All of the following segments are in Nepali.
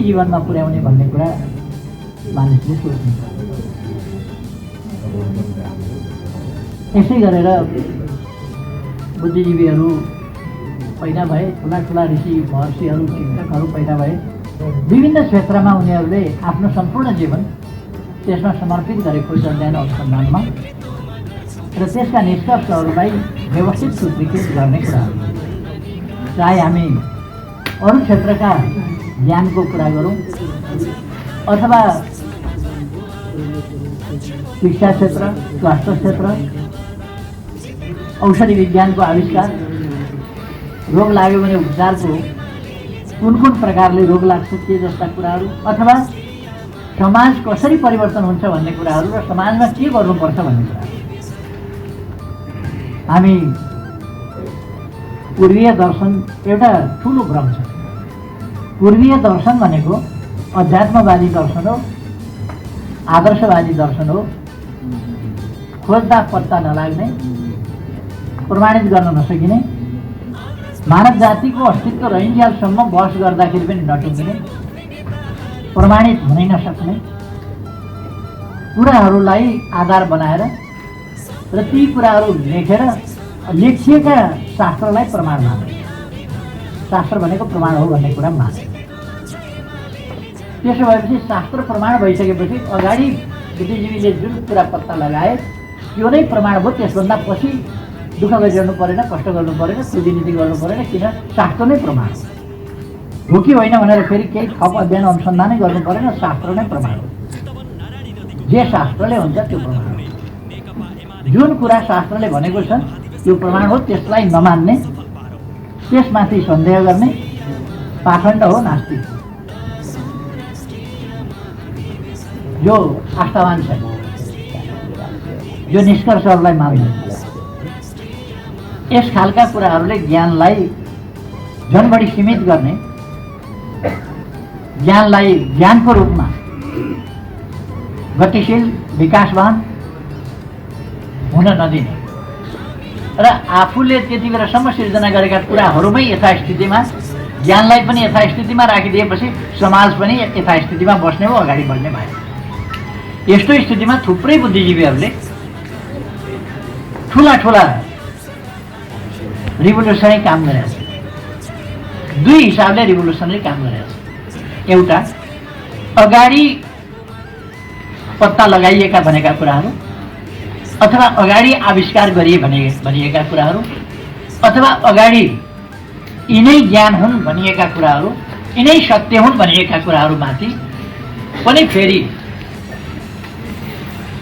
जीवनमा पुर्याउने भन्ने कुरा मानिसले सोच्नुहुन्छ। यसै गरेर बुद्धिजीवीहरू पैदा भए, ठुला ठुला ऋषि महर्षिहरू चिन्तकहरू पैदा भए। विभिन्न क्षेत्रमा उनीहरूले आफ्नो सम्पूर्ण जीवन त्यसमा समर्पित गरेको अध्ययन अनुसन्धानमा र त्यसका निष्कर्षहरूलाई व्यवस्थित सूत्रीकृत गर्ने कुराहरू। चाहे हामी अरू क्षेत्रका ज्ञानको कुरा गरौँ अथवा शिक्षा क्षेत्र, स्वास्थ्य क्षेत्र, औषधि विज्ञानको आविष्कार, रोग लाग्यो भने उपचारको कुन कुन प्रकारले रोग लाग्छ के जस्ता कुराहरू, अथवा समाज कसरी परिवर्तन हुन्छ भन्ने कुराहरू र समाजमा के गर्नुपर्छ भन्ने कुराहरू। हामी पूर्वीय दर्शन एउटा ठुलो भ्रम छ। पूर्वीय दर्शन भनेको अध्यात्मवादी दर्शन हो, आदर्शवादी दर्शन हो, खोज्दा पत्ता नलाग्ने, प्रमाणित गर्न नसकिने, मानव जातिको अस्तित्व रहिन्जेलसम्म बहस गर्दाखेरि पनि नटुङ्गिने, प्रमाणित हुनै नसक्ने कुराहरूलाई आधार बनाएर र ती कुराहरू लेखेर लेखिएका शास्त्रलाई प्रमाण माने। शास्त्र भनेको प्रमाण हो भन्ने कुरा माने। त्यसो भएपछि शास्त्र प्रमाण भइसकेपछि अगाडि बुद्धिजीवीले जुन कुरा पत्ता लगाए त्यो नै प्रमाण भयो। त्यसभन्दा पछि दुःख गरिरहनु परेन, कष्ट गर्नु परेन, कुदिनीति गर्नु परेन, किन शास्त्र नै प्रमाण हो कि होइन भनेर फेरि केही थप अध्ययन अनुसन्धानै गर्नु परेन। शास्त्र नै प्रमाण हो। जे शास्त्रले हुन्छ त्यो प्रमाण हो। जुन कुरा शास्त्रले भनेको छ त्यो प्रमाण हो, त्यसलाई नमान्ने, त्यसमाथि सन्देह गर्ने पाखण्ड हो, नास्तिक। जो आस्थावान छ, जो निष्कर्षहरूलाई मान्दैन, यस खालका कुराहरूले ज्ञानलाई झन् बढी सीमित गर्ने, ज्ञानलाई ज्ञानको रूपमा गतिशील विकासवान हुन नदिने र आफूले त्यति बेलासम्म सिर्जना गरेका कुराहरूमै यथास्थितिमा, ज्ञानलाई पनि यथास्थितिमा राखिदिएपछि समाज पनि यथास्थितिमा बस्ने हो, अगाडि बढ्ने भयो। यस्तो स्थितिमा थुप्रै बुद्धिजीवीहरूले ठुला ठुला रिभोल्युसनरी काम गरेका छन्। दुई हिसाबले रिभोल्युसनरी काम गरेका छन्। एउटा अगाडि पत्ता लगाइएका भनेका कुराहरू, अथवा अगाडि आविष्कार गरिए भनिएका कुराहरू, अथवा अगाडि यिनै ज्ञान हुन् भनिएका कुराहरू, यिनै सत्य हुन् भनिएका कुराहरूमाथि पनि फेरि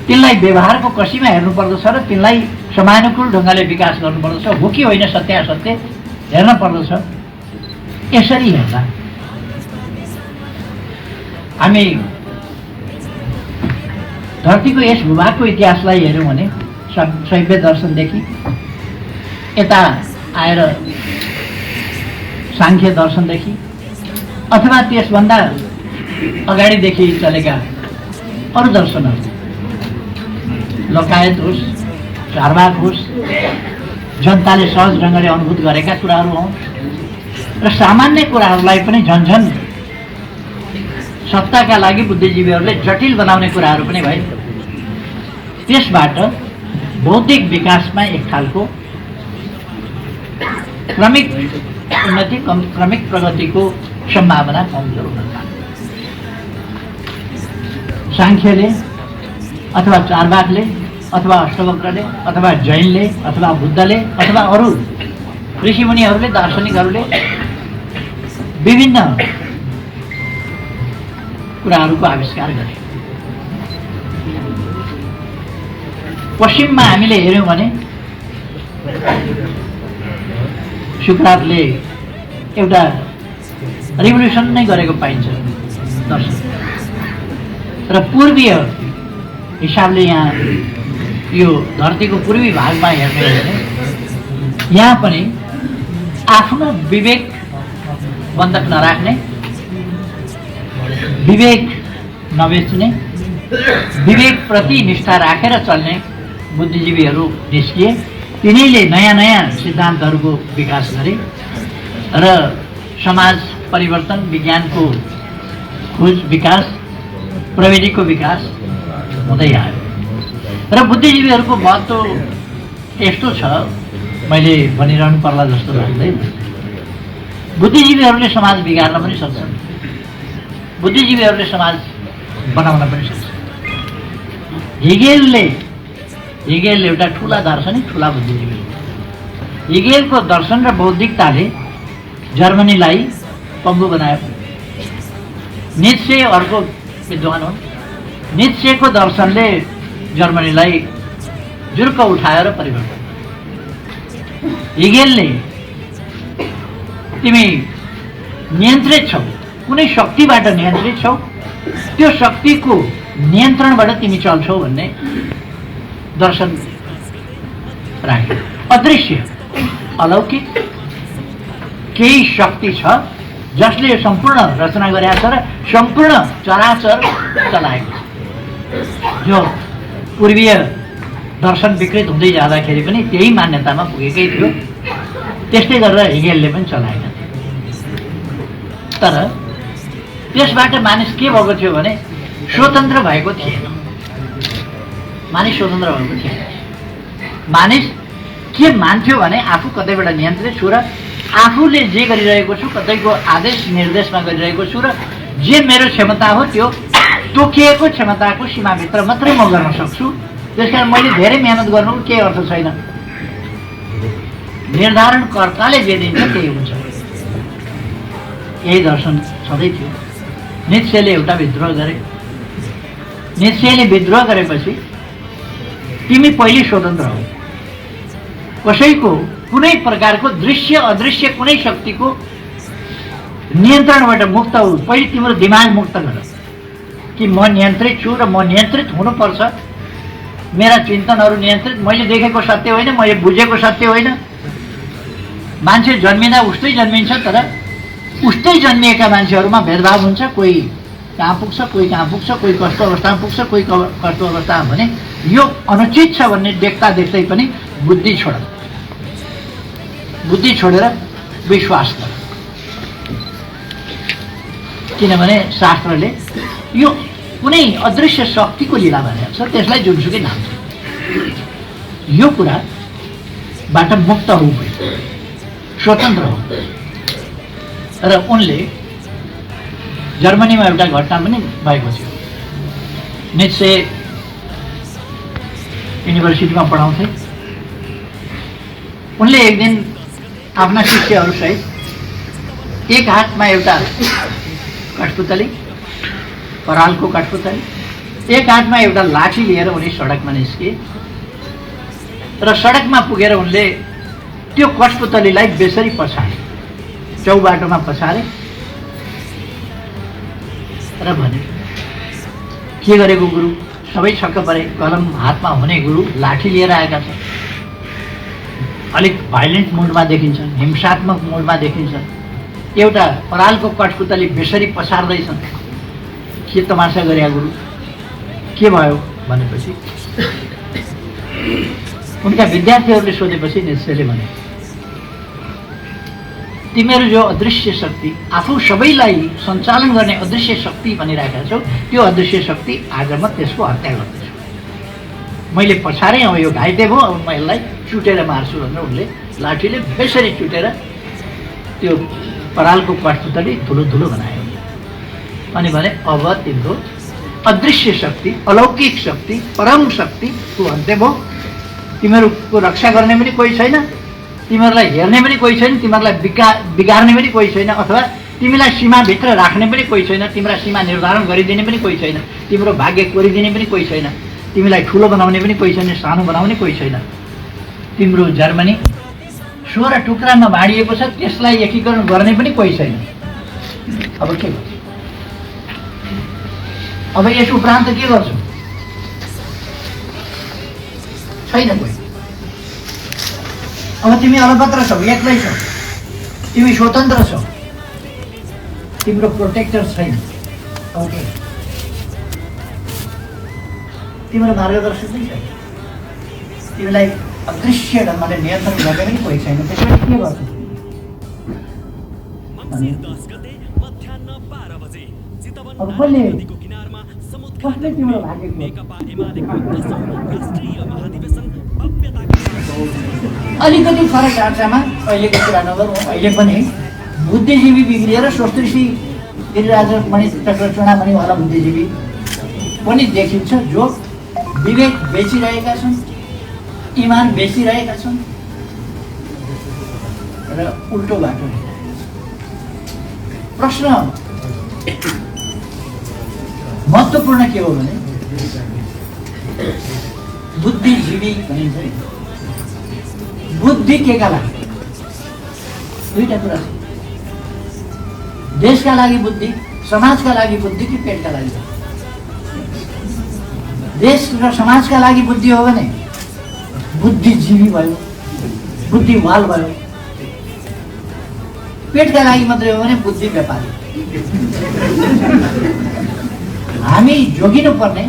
तिनलाई व्यवहारको कसीमा हेर्नुपर्दछ र तिनलाई समानुकूल ढङ्गले विकास गर्नुपर्दछ। हो कि होइन सत्य असत्य हेर्न पर्दछ। यसरी हेर्दा हामी धरतीको यस भूभागको इतिहासलाई हेऱ्यौँ भने शैव दर्शनदेखि यता आएर साङ्ख्य दर्शनदेखि अथवा त्यसभन्दा अगाडिदेखि चलेका अरू दर्शनहरू, लोकायत होस्, चारवाक होस्, जनताले सहज ढङ्गले अनुभूत गरेका कुराहरू होस् र सामान्य कुराहरूलाई पनि झन्झन सत्ताका लागि बुद्धिजीवीहरूले जटिल बनाउने कुराहरू पनि भए। त्यसबाट बौद्धिक विकासमा एक खालको क्रमिक उन्नति, क्रमिक प्रगतिको सम्भावना कमजोर हुन थाल्यो। साङ्ख्यले अथवा चारवाकले अथवा अष्टवक्रले अथवा जैनले अथवा बुद्धले अथवा अरू ऋषिमुनिहरूले, दार्शनिकहरूले विभिन्न कुराहरूको आविष्कार गरे। पश्चिममा हामीले हेऱ्यौँ भने सुकरातले एउटा रिभोल्युसन नै गरेको पाइन्छ दर्शन। र पूर्वीय हिसाबले यहाँ यो धरतीको पूर्वी भागमा हेर्ने हो भने यहाँ पनि आफ्नो विवेक बन्धक नराख्ने, विवेक नबेच्ने, विवेक प्रति निष्ठा राखेर चल्ने बुद्धिजीवीहरू निस्किए। तिनीले नयाँ नयाँ सिद्धान्तहरूको विकास गरे र समाज परिवर्तन, विज्ञानको खोज विकास प्रविधिको विकास हुँदै आयो र बुद्धिजीवीहरूको महत्त्व यस्तो छ, मैले भनिरहनु पर्ला जस्तो लाग्दैन। बुद्धिजीवीहरूले समाज बिगार्न पनि सक्छन्, बुद्धिजीवीहरूले समाज बनाउन पनि सक्छन्। हिगेल एउटा ठुला दार्शनिक, ठुला बुद्धिजीवी। हिगेलको दर्शन र बौद्धिकताले जर्मनीलाई पङ्गु बनायो। नित्से अर्को विद्वान हुन्। नित्सेको दर्शनले जर्मनीलाई जुर्क उठाएर परिवर्तन। हिगेलले तिमी नियन्त्रित छौ, कुनै शक्तिबाट नियन्त्रित छौ, त्यो शक्तिको नियन्त्रणबाट तिमी चल्छौ भन्ने दर्शन राख्यो। अदृश्य अलौकिक केही शक्ति छ जसले यो सम्पूर्ण रचना गरेको छ र सम्पूर्ण चराचर चलाएको छ। जो पूर्वीय दर्शन विकृत हुँदै जाँदाखेरि पनि त्यही मान्यतामा पुगेकै थियो, त्यस्तै गरेर हिगेलले पनि चलाएका थिए। तर त्यसबाट मानिस के भएको थियो भने स्वतन्त्र भएको थिएन। मानिस स्वतन्त्र भएको थिएन। मानिस के मान्थ्यो भने आफू कतैबाट नियन्त्रित छु र आफूले जे गरिरहेको छु, कतैको आदेश निर्देशमा गरिरहेको छु र जे मेरो क्षमता हो त्यो तोकिएको क्षमताको सीमाभित्र मात्रै म गर्न सक्छु। त्यसकारण मैले धेरै मेहनत गर्नुको केही अर्थ छैन। निर्धारणकर्ताले जे दिन्छ त्यही हुन्छ। यही दर्शन छँदै थियो। नित्सेले एउटा विद्रोह गरे। नित्सेले विद्रोह गरेपछि तिमी पहिले स्वतन्त्र हौ, कसैको कुनै प्रकारको दृश्य अदृश्य कुनै शक्तिको नियन्त्रणबाट मुक्त हौ। पहिले तिम्रो दिमाग मुक्त गर कि म नियन्त्रित छु र म नियन्त्रित हुनुपर्छ। मेरा चिन्तनहरू नियन्त्रित, मैले देखेको सत्य होइन, मैले बुझेको सत्य होइन। मान्छे जन्मिँदा उस्तै जन्मिन्छ, तर उस्तै जन्मिएका मान्छेहरूमा भेदभाव हुन्छ। कोही कहाँ पुग्छ, कोही कहाँ पुग्छ, कोही कस्तो अवस्थामा पुग्छ, कोही कस्तो अवस्थामा। भने यो अनुचित छ भन्ने देख्दा देख्दै पनि बुद्धि छोड, बुद्धि छोडेर विश्वास गर। किनभने शास्त्रले यो कुनै अदृश्य शक्तिको लीला भनेको छ, त्यसलाई जुनसुकै नाम छ। यो कुराबाट मुक्त हौ, स्वतन्त्र हौ। र उनले जर्मनीमा एउटा घटना पनि भएको थियो। नित्से युनिभर्सिटीमा पढाउँथे। उनले एक दिन आफ्ना शिष्यहरूसहित एक हातमा एउटा कठपुतली, परालको कठपुतली, एक हातमा एउटा लाठी लिएर उनी सडकमा निस्के र सडकमा पुगेर उनले त्यो कठपुतलीलाई बेसरी पछाडे, चौबाटोमा पछाडे र भने के गरेको गुरु? सबै छक्क परे। कलम हातमा हुने गुरु लाठी लिएर आएका छन्। अलिक भाइलेन्ट मुडमा देखिन्छ, हिंसात्मक मुडमा देखिन्छ। एउटा परालको कठपुतली बेसरी पछार्दैछन्। के तमासा गरे गुरु? के भयो भनेपछि उनका विद्यार्थीहरूले सोधेपछि नित्सेले भने, तिमीहरू जो अदृश्य शक्ति, आफू सबैलाई सञ्चालन गर्ने अदृश्य शक्ति भनिरहेका छौ, त्यो अदृश्य शक्ति आज म त्यसको हत्या गर्दैछु। मैले पछाडै अब यो घाइते भयो, अब म यसलाई चुटेर मार्छु भनेर उनले लाठीले बेसरी चुटेर त्यो परालको कठपुतली धुलो धुलो बनायो। अनि भने अब तिम्रो अदृश्य शक्ति, अलौकिक शक्ति, परम शक्तिको अन्त्य भयो। तिमीहरूको रक्षा गर्ने पनि कोही छैन, तिमीहरूलाई हेर्ने पनि कोही छैन, तिमीहरूलाई बिगार्ने पनि कोही छैन, अथवा तिमीलाई सीमाभित्र राख्ने पनि कोही छैन, तिम्रा सीमा निर्धारण गरिदिने पनि कोही छैन, तिम्रो भाग्य कोरिदिने पनि कोही छैन, तिमीलाई ठुलो बनाउने पनि कोही छैन, सानो बनाउने कोही छैन। तिम्रो जर्मनी 16 टुक्रामा बाँडिएको छ, त्यसलाई एकीकरण गर्ने पनि कोही छैन। अब के गर्छ? अब यस उपरान्त के गर्छौ? छैन कोही। अब तिमी अलपत्र छौ, एक्लै छौ, तिमी स्वतन्त्र छौ, तिम्रो प्रोटेक्टर छैन। अब के? तिम्रो मार्गदर्शक नै छैन, तिमीलाई अदृश्य ढङ्गले नियन्त्रण गर्ने पनि कोही छैन। त्यसपछि के गर्छौ? अब कसले तिम्रो भागेको अलिकति फरक ढाँचामा अहिलेको कुरा नगरौँ। अहिले पनि बुद्धिजीवी बिग्रिएर स्वस्त्री गिरिराज मणि चक्र चुडामणिवाला बुद्धिजीवी पनि देखिन्छ जो विवेक बेचिरहेका छन्, इमान बेचिरहेका छन् र उल्टो बाटो। प्रश्न महत्त्वपूर्ण के हो भने बुद्धिजीवी भनिन्छ नि, बुद्धि केका लागि? दुईटा कुरा छ, देशका लागि बुद्धि, समाजका लागि बुद्धि कि पेटका लागि? देश र समाजका लागि बुद्धि हो भने बुद्धिजीवी भयो, बुद्धिवाल भयो। पेटका लागि मात्रै हो भने बुद्धि व्यापारी। हामी जोगिनु पर्ने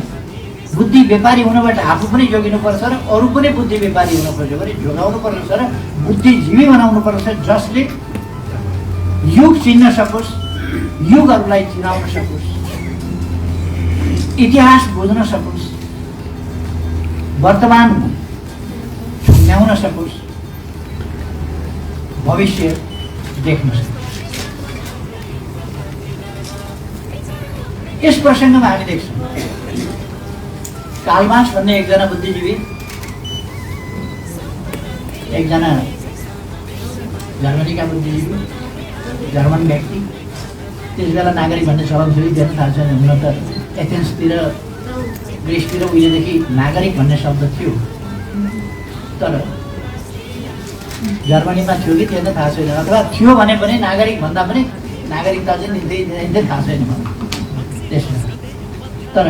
बुद्धि व्यापारी हुनबाट आफू पनि जोगिनु पर्छ र अरू पनि बुद्धि व्यापारी हुनु पर्छ भने जोगाउनु पर्छ र बुद्धिजीवी बनाउनु पर्छ, जसले युग चिन्न सकोस्, युगहरूलाई चिनाउन सकोस्, इतिहास बुझ्न सकोस्, वर्तमान छुम्याउन सकोस्, भविष्य देख्न सकोस्। यस प्रसङ्गमा हामी देख्छौँ कार्ल मार्क्स भन्ने एकजना बुद्धिजीवी, एकजना जर्मनीका बुद्धिजीवी, जर्मन व्यक्ति। त्यस बेला नागरिक भन्ने शब्द फेरि देख्न थाल्छ नि। हुन त एथेन्सतिर ग्रिसतिर उहिलेदेखि नागरिक भन्ने शब्द थियो, तर जर्मनीमा थियो कि थिएन थाहा छैन, अथवा थियो भने पनि नागरिक भन्दा पनि नागरिकता चाहिँ लिँदै थाहा छैन मलाई त्यसमा। तर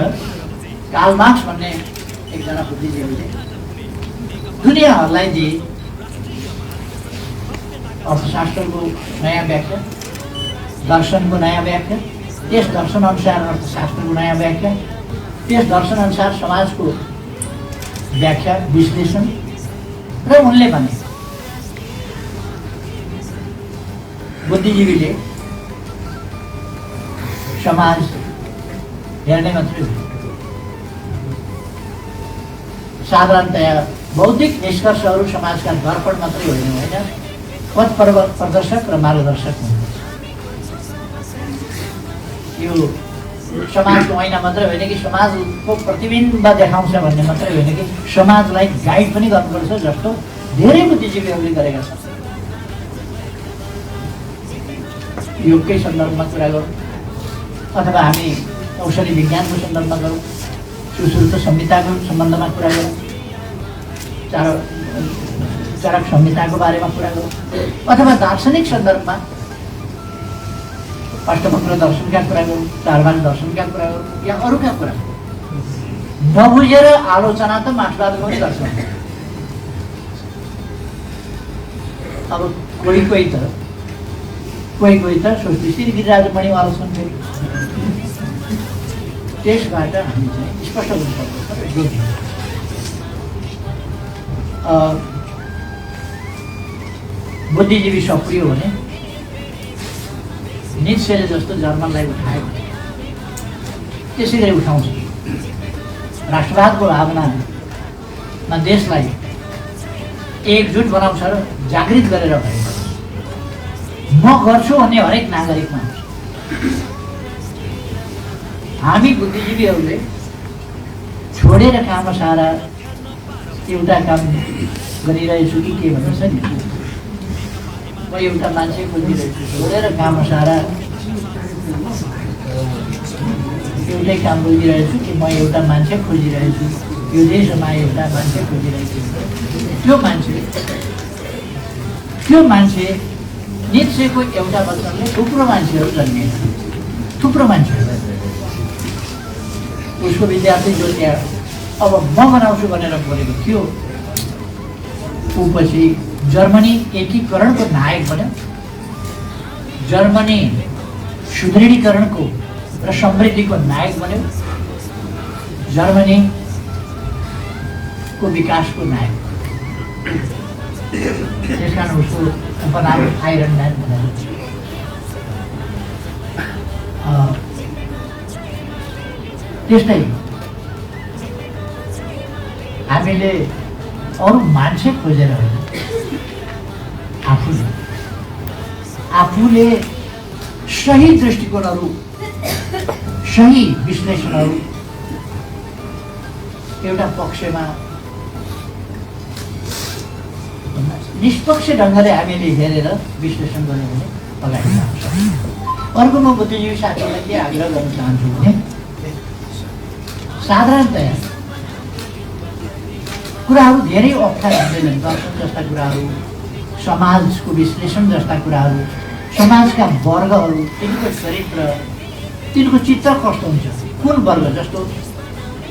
कार्ल मार्क्स भन्ने एकजना बुद्धिजीवीले दुनियाँहरूलाई दिए अर्थशास्त्रको नयाँ व्याख्या, दर्शनको नयाँ व्याख्या, त्यस दर्शनअनुसार अर्थशास्त्रको नयाँ व्याख्या, त्यस दर्शनअनुसार समाजको व्याख्या विश्लेषण। र उनले भने बुद्धिजीवीले समाज हेर्ने मात्रै हो, साधारणतया बौद्धिक निष्कर्षहरू समाजका दर्पण मात्रै होइन, पथ प्रदर्शक र मार्गदर्शक हुनुपर्छ। यो समाजको ऐना मात्रै होइन कि समाजको प्रतिबिम्ब देखाउँछ भन्ने मात्रै होइन कि समाजलाई गाइड पनि गर्नुपर्छ, जस्तो धेरै बुद्धिजीवीहरूले गरेका छन्। योगकै सन्दर्भमा कुरा गरौँ अथवा हामी औषधि विज्ञानको सन्दर्भमा गरौँ, सुश्रुत संहिताको सम्बन्धमा कुरा गरौँ, चरक संहिताको बारेमा कुरा गरौँ, अथवा दार्शनिक सन्दर्भमा अष्टवक्र दर्शनका कुरा गरौँ, चारवाक दर्शनका कुरा गरौँ या अरूका कुरा नबुझेर आलोचना त मार्क्सवादको पनि गर्छ। अब कोही कोही त स्वस्त्री गिरिराज मणिवाला छन्, फेरि त्यसबाट हामी चाहिँ स्पष्ट गर्नुपर्छ। बुद्धिजीवी सक्रिय भने नित्सेले जस्तो जर्मनलाई उठायो त्यसै गरी उठाउँछ। राष्ट्रवादको भावनामा देशलाई एकजुट बनाउँछ र जागृत गरेर भयो म गर्छु भन्ने हरेक नागरिकमा हुन्छ। हामी बुद्धिजीवीहरूले छोडेर काम सारा एउटा काम गरिरहेछु कि के भन्नु छ नि, म एउटा मान्छे खोजिरहेछु, छोडेर काम सारा एउटै काम बुझिरहेछु कि म एउटा मान्छे खोजिरहेछु, यो देशमा एउटा मान्छे खोजिरहेछु। त्यो मान्छे नित्सेको एउटा वचनले थुप्रो मान्छेहरू जन्मिए, थुप्रो मान्छेहरू। उसको विद्यार्थी जो त्यहाँ अब म बनाउँछु भनेर बोलेको थियो, ऊ पछि जर्मनी एकीकरणको नायक बन्यो, जर्मनी सुदृढीकरणको र समृद्धिको नायक बन्यो, जर्मनीको विकासको नायक। त्यस कारण उसको उपनाम आइरन म्यान भनेर। त्यस्तै हामीले अरू मान्छे खोजेर होइन, आफूले सही दृष्टिकोणहरू, सही विश्लेषणहरू एउटा पक्षमा निष्पक्ष ढङ्गले हामीले हेरेर विश्लेषण गर्यो भने अगाडि जान्छ। अर्को म बुद्धिजीवी साथीहरूलाई के आग्रह गर्न चाहन्छु भने साधारणतया कुराहरू धेरै अप्ठ्यारा हुँदैनन्। दर्शन जस्ता कुराहरू, समाजको विश्लेषण जस्ता कुराहरू, समाजका वर्गहरू, तिनको चरित्र, तिनको चित्र कस्तो हुन्छ, कुन वर्ग, जस्तो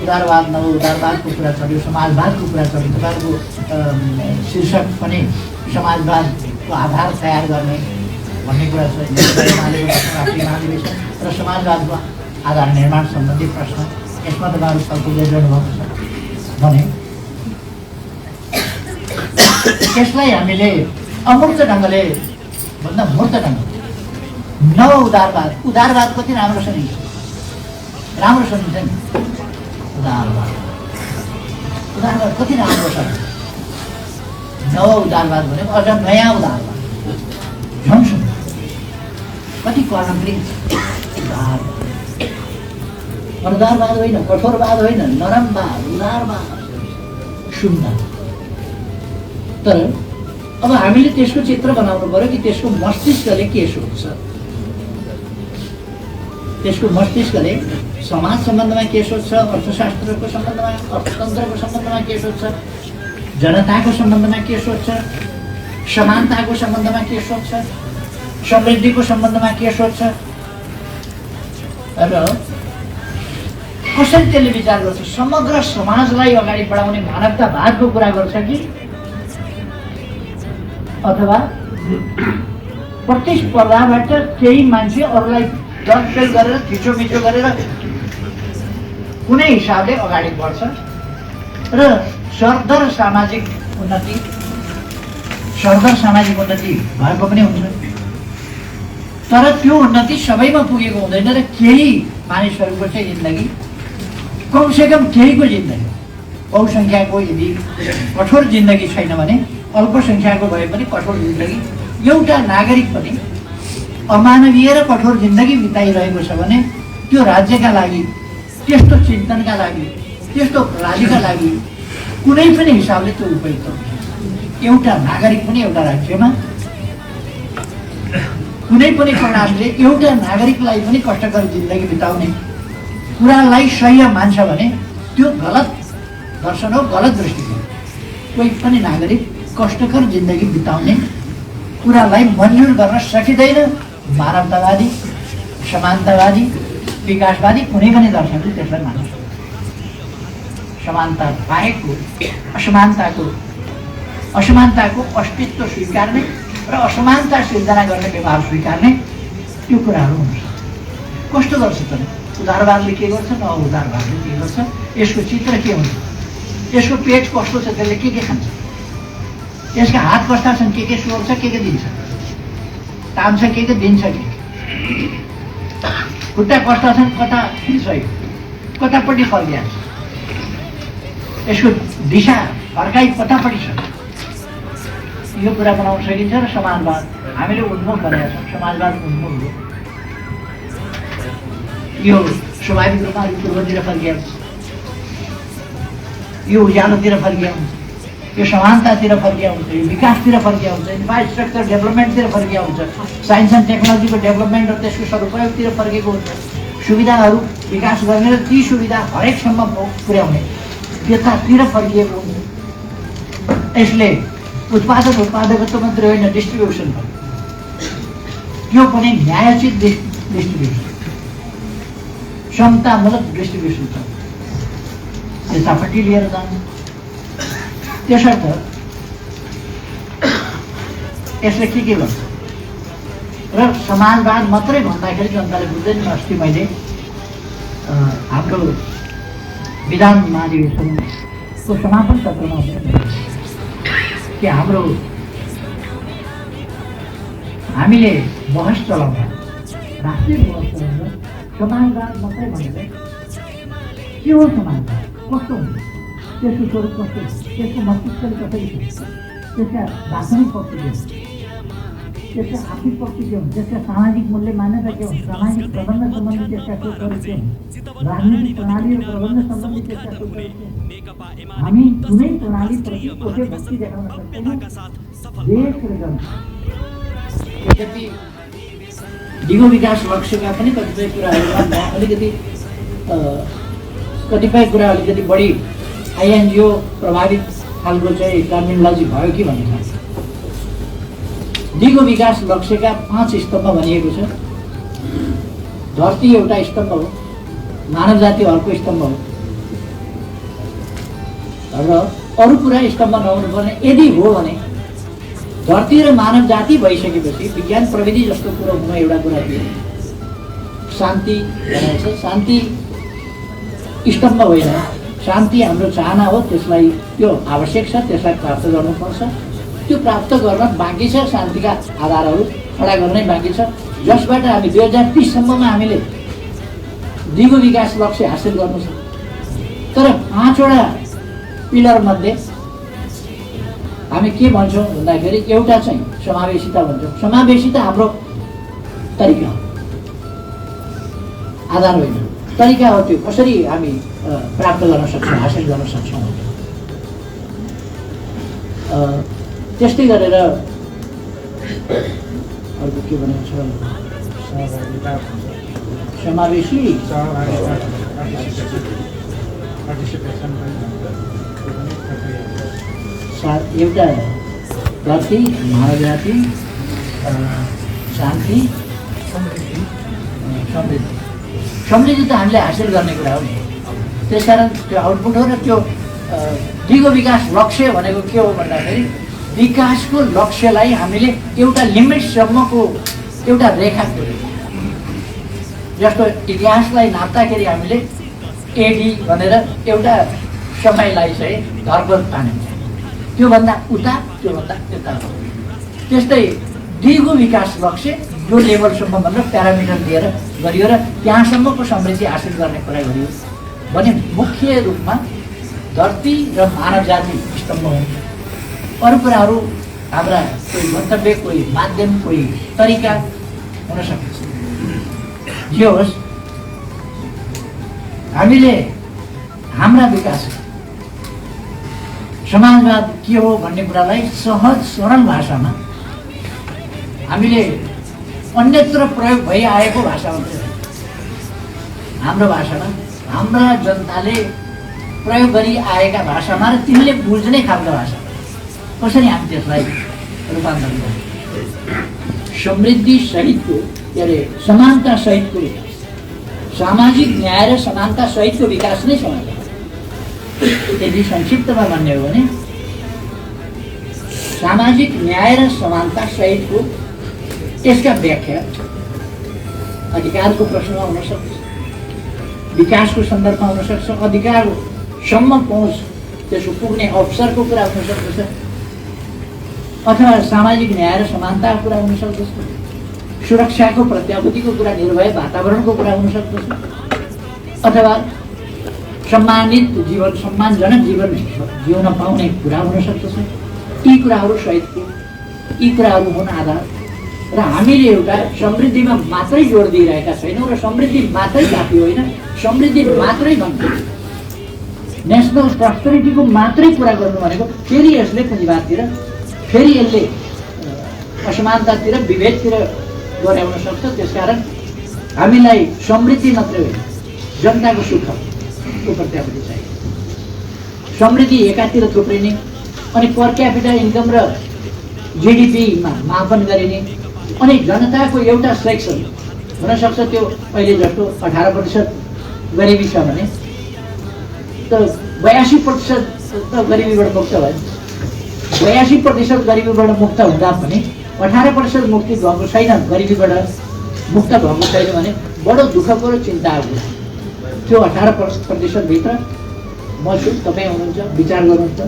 उदारवाद उदारवादको कुरा चल्यो, समाजवादको कुरा चल्यो। तपाईँहरूको शीर्षक पनि समाजवादको आधार तयार गर्ने भन्ने कुरा छ। राष्ट्रिय महाधिवेशन र समाजवादको आधार निर्माण सम्बन्धी प्रश्न, यसमा तपाईँहरू छलफल गरिरहनु भएको छ भने यसलाई हामीले अमूर्त ढङ्गले भन्दा मूर्त ढङ्गले उदारवाद कति राम्रो सुनिन्छ नि उदारवाद कति राम्रो छ। उदारवाद भनेको अझ नयाँ उदारवाद, झन् सुन्दर, कति कर्णप्रिय उदारवाद होइन, कठोरवाद होइन, नरमवाद, उदारवाद, सुन्दर। तर अब हामीले त्यसको चित्र बनाउनु पर्यो कि त्यसको मस्तिष्कले के सोच्छ, त्यसको मस्तिष्कले समाज सम्बन्धमा के सोच्छ, अर्थशास्त्रको सम्बन्धमा, अर्थतन्त्रको सम्बन्धमा के सोच्छ, जनताको सम्बन्धमा के सोच्छ, समानताको सम्बन्धमा के सोच्छ, समृद्धिको सम्बन्धमा के सोच्छ र कसरी त्यसले विचार गर्छ। समग्र समाजलाई अगाडि बढाउने मानवतावादको कुरा गर्छ कि अथवा प्रतिस्पर्धाबाट केही मान्छे अरूलाई दरफेल गरेर थिचोमिचो गरेर कुनै हिसाबले अगाडि बढ्छ र सरदर सामाजिक उन्नति भएको पनि हुन्छ। तर त्यो उन्नति सबैमा पुगेको हुँदैन र केही मानिसहरूको चाहिँ जिन्दगी, कमसेकम केहीको जिन्दगी, बहुसङ्ख्याको यदि कठोर जिन्दगी छैन भने अल्पसङ्ख्याको भए पनि कठोर जिन्दगी, एउटा नागरिक पनि अमानवीय र कठोर जिन्दगी बिताइरहेको छ भने त्यो राज्यका लागि, त्यस्तो चिन्तनका लागि, त्यस्तो प्रणालीका लागि कुनै पनि हिसाबले त्यो उपयुक्त हुन्छ। एउटा नागरिक पनि एउटा राज्यमा कुनै पनि प्रणालीले एउटा नागरिकलाई पनि कष्टकर जिन्दगी बिताउने कुरालाई सही मान्छ भने त्यो गलत दर्शन हो, गलत दृष्टिकोण। कोही पनि नागरिक कष्टकर जिन्दगी बिताउने कुरालाई मन्जुर गर्न सकिँदैन। मानवतावादी, समानतावादी, विकासवादी कुनै पनि दर्शनले त्यसलाई मान्न सक्दैन। समानता बाहेकको असमानताको अस्तित्व स्वीकार्ने र असमानता सिर्जना गर्ने व्यवहार स्वीकार्ने त्यो कुराहरू हुन्छ। कस्तो गर्छ त उदारवादले के गर्छ, उदारवादले के गर्छ, यसको चित्र के हुन्छ, यसको पेट कस्तो छ, त्यसले के खान्छ, यसका हात कस्ता छन्, के सोर्छ, के दिन्छ, तान्छ, के दिन्छ, के खुट्टा कस्ता छन्, कता हिँड्छ, कतापट्टि फर्किहाल्छ, यसको दिशा फर्काइ कतापट्टि छ, यो कुरा बनाउन सकिन्छ। र समाजवाद हामीले उन्मुख गरेका छौँ। समाजवाद उन्मुख हो, यो स्वाभाविक रूपमा पूर्वतिर फर्किहाल्छ, यो उज्यालोतिर फर्किहाल्छ, यो समानतातिर फर्किया हुन्छ, यो विकासतिर फर्किया हुन्छ, इन्फ्रास्ट्रक्चर डेभलपमेन्टतिर फर्किया हुन्छ, साइन्स एन्ड टेक्नोलोजीको डेभलपमेन्ट र त्यसको सदुपयोगतिर फर्केको हुन्छ। सुविधाहरू विकास गर्ने र ती सुविधा हरेकसम्म पुर्याउने त्यतातिर फर्किएको हुन्छ। यसले उत्पादकत्व मात्रै होइन, डिस्ट्रिब्युसन पनि, यो पनि न्यायोचित डिस्ट्रिब्युसन, क्षमतामूलक डिस्ट्रिब्युसन छ, यतापट्टि लिएर जान्छ। त्यसर्थ यसले के गर्छ र समाजवाद मात्रै भन्दाखेरि जनताले बुझ्दैन। अस्ति मैले हाम्रो विधान महाधिवेशनको समापन सत्रमा कि हामीले बहस चलाउँदा, राष्ट्रिय बहस चलाउँदा समाजवाद मात्रै भनेर के हो समानता, कस्तो हुन्छ, त्यसको स्वरूप कस्तो, त्यसको मस्तिष्कले कसरी छ, त्यसका दार्शनिक पक्ष के हुन्छ, त्यसका आर्थिक पक्ष के हुन्छ, त्यसका सामाजिक मूल्य मान्यता के हुन्छ, सामाजिक प्रबन्ध सम्बन्धी त्यसका सोचहरू के हुन्छ, राजनीतिक प्रणाली र प्रबन्ध सम्बन्धी त्यसका सोचहरू के हुन्छ। हामी कुनै प्रणालीप्रति कसै भक्ति देखाउन सक्दैनौँ। देश र जनता यद्यपि दिगो विकास लक्ष्यका पनि कतिपय कुराहरूमा म अलिकति कतिपय कुरा अलिकति बढी आइएनजिओ प्रभावित खालको चाहिँ टर्मिनोलोजी भयो कि भन्ने थाहा छ। दिगो विकास लक्ष्यका 5 स्तम्भ भनिएको छ। धरती एउटा स्तम्भ हो, मानव जाति अर्को स्तम्भ हो र अरू कुरा स्तम्भ नहुनुपर्ने। यदि हो भने धरती र मानव जाति भइसकेपछि विज्ञान प्रविधि जस्तो कुरो हुन एउटा कुरा थियो। शान्ति भनेको छ, शान्ति स्तम्भ होइन, शान्ति हाम्रो चाहना हो, त्यसलाई त्यो आवश्यक छ, त्यसलाई प्राप्त गर्नुपर्छ। त्यो प्राप्त गर्न बाँकी छ, शान्तिका आधारहरू खडा गर्नै बाँकी छ, जसबाट हामी 2030 सम्ममा हामीले दिगो विकास लक्ष्य हासिल गर्नु छ। तर 5 वटा पिलर मध्ये हामी के भन्छौँ भन्दाखेरि एउटा चाहिँ समावेशिता भन्छौँ। समावेशिता हाम्रो तरिका हो, आधार होइन, तरिका हो। त्यो कसरी हामी प्राप्त गर्न सक्छौँ, हासिल गर्न सक्छौँ। त्यस्तै गरेर अर्को के भनेको छ, समावेशी एउटा धरती, मानव जाति, शान्ति, समृद्धि। समृद्धि त हामीले हासिल गर्ने कुरा हो नि। त्यसकारण त्यो आउटपुट हो। र त्यो दिगो विकास लक्ष्य भनेको के हो भन्दाखेरि विकासको लक्ष्यलाई हामीले एउटा लिमिटसम्मको एउटा रेखा कोर्यौँ। जस्तो इतिहासलाई नाप्दाखेरि हामीले एडी भनेर एउटा समयलाई चाहिँ धरपत तानिन्छ, त्योभन्दा उता त्योभन्दा यता हो। त्यस्तै दिगो विकास लक्ष्य यो लेभलसम्म भनेर प्यारामिटर दिएर गरियो र त्यहाँसम्मको समृद्धि हासिल गर्ने कुरा गरियो भने मुख्य रूपमा धरती र मानव जाति स्तम्भ हुन्छ। अरू कुराहरू हाम्रा कोही गन्तव्य, कोही माध्यम, कोही तरिका हुन सक्छ। जे होस्, हामीले हाम्रा विकास समाजवाद के हो भन्ने कुरालाई सहज सरल भाषामा हामीले अन्यत्र प्रयोग भइआएको भाषामा, हाम्रो भाषामा, हाम्रा जनताले प्रयोग गरिआएका भाषामा र तिमीले बुझ्ने खालको भाषा कसरी हामी त्यसलाई रूपान्तरण गर्छौँ। समृद्धि सहितको के अरे समानता सहितको विकास, सामाजिक न्याय र समानता सहितको विकास नै समाज। यदि संक्षिप्तमा भन्ने हो भने सामाजिक न्याय र समानता सहितको यसका व्याख्या अधिकारको प्रश्नमा हुन सक्छ, विकासको सन्दर्भमा हुन सक्छ, अधिकारसम्म पहुँच त्यसको पुग्ने अवसरको कुरा हुन सक्दछ, अथवा सामाजिक न्याय र समानताको कुरा हुन सक्दछ, सुरक्षाको प्रत्याभूतिको कुरा, निर्भय वातावरणको कुरा हुन सक्दछ, अथवा सम्मानित जीवन, सम्मानजनक जीवन जिउन पाउने कुरा हुन सक्दछ। यी कुराहरू सहितको यी कुराहरू हुन आधार। र हामीले एउटा समृद्धिमा मात्रै जोड दिइरहेका छैनौँ र समृद्धि मात्रै काफी होइन, समृद्धि मात्रै भन्छु नेसनल प्रस्पेरिटीको मात्रै कुरा गर्नु भनेको फेरि यसले पुँजीवादतिर, फेरि यसले असमानतातिर, विभेदतिर गराउन सक्छ। त्यसकारण हामीलाई समृद्धि मात्रै होइन, जनताको सुखको प्रत्याभूति चाहियो। समृद्धि एकातिर थुप्रिने अनि पर क्यापिटल इन्कम र जिडिपीमा मापन गरिने अनि जनताको एउटा सेक्सन हुनसक्छ त्यो अहिले जस्तो 18% गरिबी छ भने त 82% त गरिबीबाट मुक्त भयो। 82% गरिबीबाट मुक्त हुँदा पनि 18% मुक्ति भएको छैन, गरिबीबाट मुक्त भएको छैन भने बडो दुःखको र चिन्ताको। त्यो 18% भित्र म छु, तपाईँ हुनुहुन्छ, विचार गर्नुहुन्छ,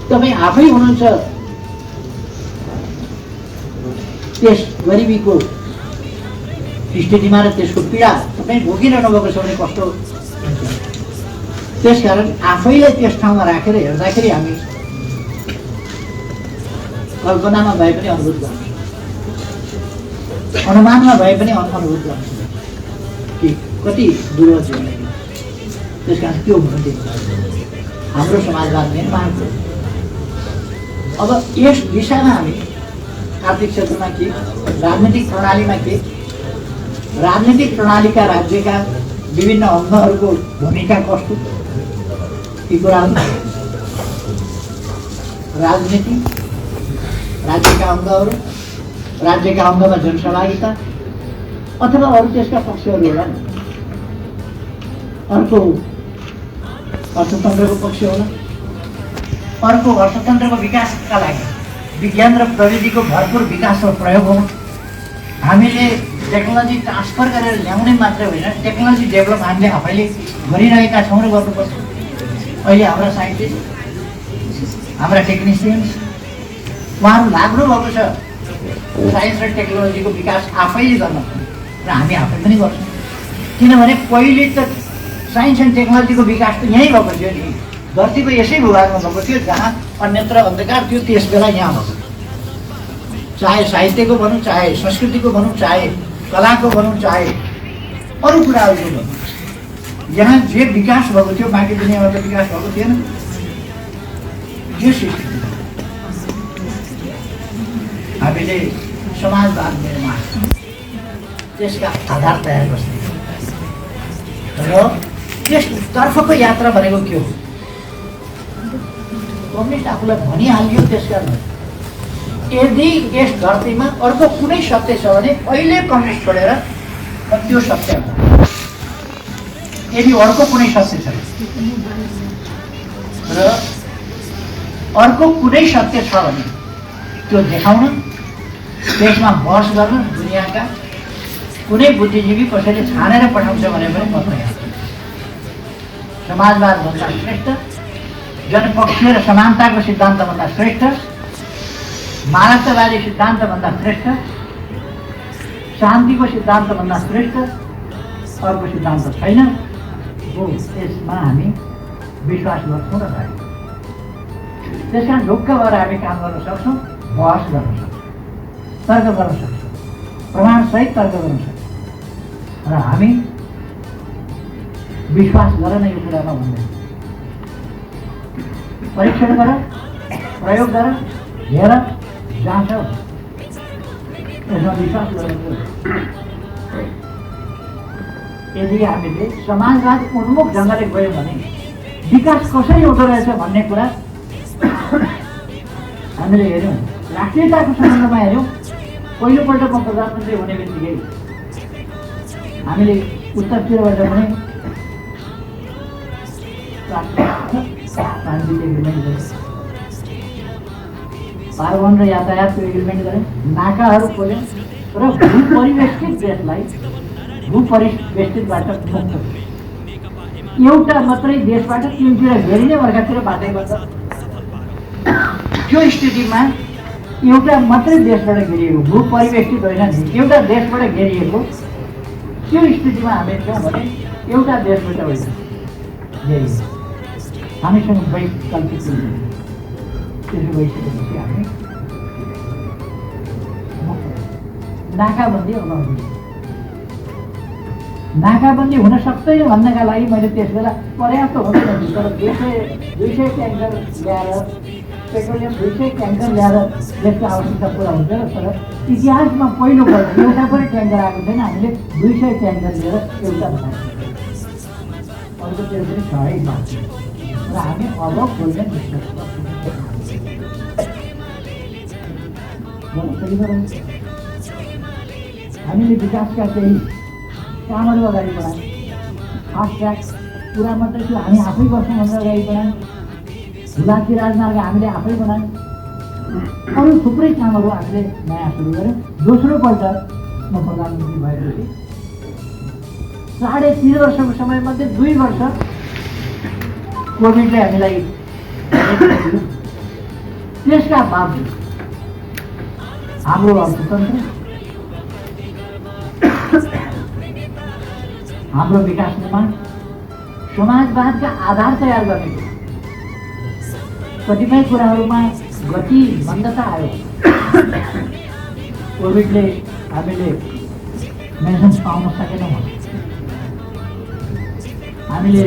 तपाईँ आफै हुनुहुन्छ त्यस गरिबीको स्थितिमा र त्यसको पीडा तपाईँ भोगिरहनु भएको छ भने कस्तो हुन्छ। त्यसकारण आफैलाई त्यस ठाउँमा राखेर हेर्दाखेरि हामी कल्पनामा भए पनि अनुभूत गर्छौँ, अनुमानमा भए पनि अनुभूत गर्छौँ कि कति दुर्लभ जीवन। त्यस कारण त्यो हुनु दिन्छ हाम्रो समाजवाद निर्माणको। अब यस दिशामा हामी आर्थिक क्षेत्रमा के, राजनीतिक प्रणालीमा के, राजनीतिक प्रणालीका राज्यका विभिन्न अङ्गहरूको भूमिका कस्तो, यी कुराहरू राजनीति, राज्यका अङ्गहरू, राज्यका अङ्गमा जनसहभागिता अथवा अरू त्यसका पक्षहरू होला नि। अर्को अर्थतन्त्रको पक्ष होला, अर्को अर्थतन्त्रको विकासका लागि विज्ञान र प्रविधिको भरपुर विकास र प्रयोग हो। हामीले टेक्नोलोजी ट्रान्सफर गरेर ल्याउने मात्रै होइन, टेक्नोलोजी डेभलप हामीले आफैले गरिरहेका छौँ र गर्नुपर्छ। अहिले हाम्रा साइन्टिस्ट, हाम्रा टेक्निसियन्स उहाँहरू लाग्नु भएको छ साइन्स र टेक्नोलोजीको विकास आफैले गर्न, र हामी आफै पनि गर्छौँ। किनभने पहिले त साइन्स एन्ड टेक्नोलोजीको विकास त यहीँ भएको थियो नि, धरतीको यसै भूभागमा भएको थियो जहाँ अन्यत्र अन्धकार थियो। त्यस बेला यहाँ भएको, चाहे साहित्यको भनौँ, चाहे संस्कृतिको भनौँ, चाहे कलाको भनौँ, चाहे अरू कुराहरूको भनौँ, यहाँ जे विकास भएको थियो बाँकी दुनियाँमा त विकास भएको थिएन। यस स्थितिमा हामीले समाजवाद निर्माण त्यसका आधार तयार गर्छौँ र त्यसतर्फको यात्रा भनेको के हो? कम्युनिस्ट आफूलाई भनिहाल्यो। त्यसकारण यदि यस धरतीमा अर्को कुनै सत्य छ भने अहिले कम्युनिस्ट छोडेर त्यो सत्य हो। यदि अर्को कुनै सत्य छ र अर्को कुनै सत्य छ भने त्यो देखाउन, त्यसमा बहस गर्न दुनियाँका कुनै बुद्धिजीवी कसैले छानेर पठाउँछ भने पनि म तयार छु। समाजवादभन्दा श्रेष्ठ, जनपक्षीय र समानताको सिद्धान्तभन्दा श्रेष्ठ, मानवतावादी सिद्धान्तभन्दा श्रेष्ठ, शान्तिको सिद्धान्तभन्दा श्रेष्ठ अर्को सिद्धान्त छैन। हो त्यसमा हामी विश्वास गर्छौँ र गर्छौँ। त्यस कारण ढुक्क भएर हामी काम गर्न सक्छौँ, बहस गर्न सक्छौँ, तर्क गर्न सक्छौँ, प्रमाणसहित तर्क गर्न सक्छौँ र हामी विश्वास गर न यो कुरामा भन्दै परीक्षण गर, प्रयोग गर, हेर, जाँच, यसमा विश्वास गर्नु। यदि हामीले समाजवाद उन्मुख ढङ्गले गयौँ भने विकास कसरी हुँदो रहेछ भन्ने कुरा हामीले हेऱ्यौँ। राष्ट्रियताको सम्बन्धमा हेऱ्यौँ। पहिलोपल्ट म प्रधानमन्त्री हुने बित्तिकै हामीले उत्तरतिरबाट पनि ट्रान्जिट एग्रिमेन्ट गऱ्यौँ, पार्वन र यातायातको एग्रिमेन्ट गऱ्यौँ, नाकाहरू खोल्यौँ र भूपरिवेष्टित देशलाई भूपरिवेष्टितबाट मुक्त एउटा मात्रै देशबाट तिनतिर घेरिने, अर्कातिर बाटै गर्छ। त्यो स्थितिमा एउटा मात्रै देशबाट घेरिएको, भूपरिवेष्टित होइन नि, एउटा देशबाट घेरिएको त्यो स्थितिमा हामी थियौँ भने एउटा देशबाट होइन घेरिएको। हामीसँग वैकल्पिक त्यसो भइसकेपछि हामी नाकाबन्दी अगाउनु। नाकाबन्दी हुन सक्दैन भन्नका लागि मैले त्यस बेला पर्याप्त हुँदैन तर 200 ट्याङ्कर ल्याएर, पेट्रोलियम 200 ट्याङ्कर ल्याएर देशको आवश्यकता पुरा हुन्छ र तर इतिहासमा पहिलोपल्ट एउटा पनि ट्याङ्कर आएको छैन। हामीले 200 ट्याङ्कर लिएर एउटा बनाएको, अर्कोतिर पनि 6 बाँच्छ र हामी अब खोल्ने विश्वास गर्छौँ। हामीले विकासका केही कामहरू अगाडि बढायौँ। फास्ट ट्र्याक पुरा मात्रै थियो, हामी आफै गर्छौँ भनेर अगाडि बढायौँ। हुलाकी राजमार्ग हामीले आफै बनायौँ। अरू थुप्रै कामहरू हामीले नयाँ सुरु गऱ्यौँ। दोस्रोपल्ट म प्रधानमन्त्री भएपछि 3.5 वर्षको समयमध्ये 2 वर्ष कोभिडले हामीलाई त्यसका बावजुद हाम्रो अर्थतन्त्र, हाम्रो विकास निर्माण, समाजवादका आधार तयार गर्ने कतिपय कुराहरूमा गति मन्दता आयो। कोभिडले हामीले मेडिसिन्स पाउन सकेनौँ, हामीले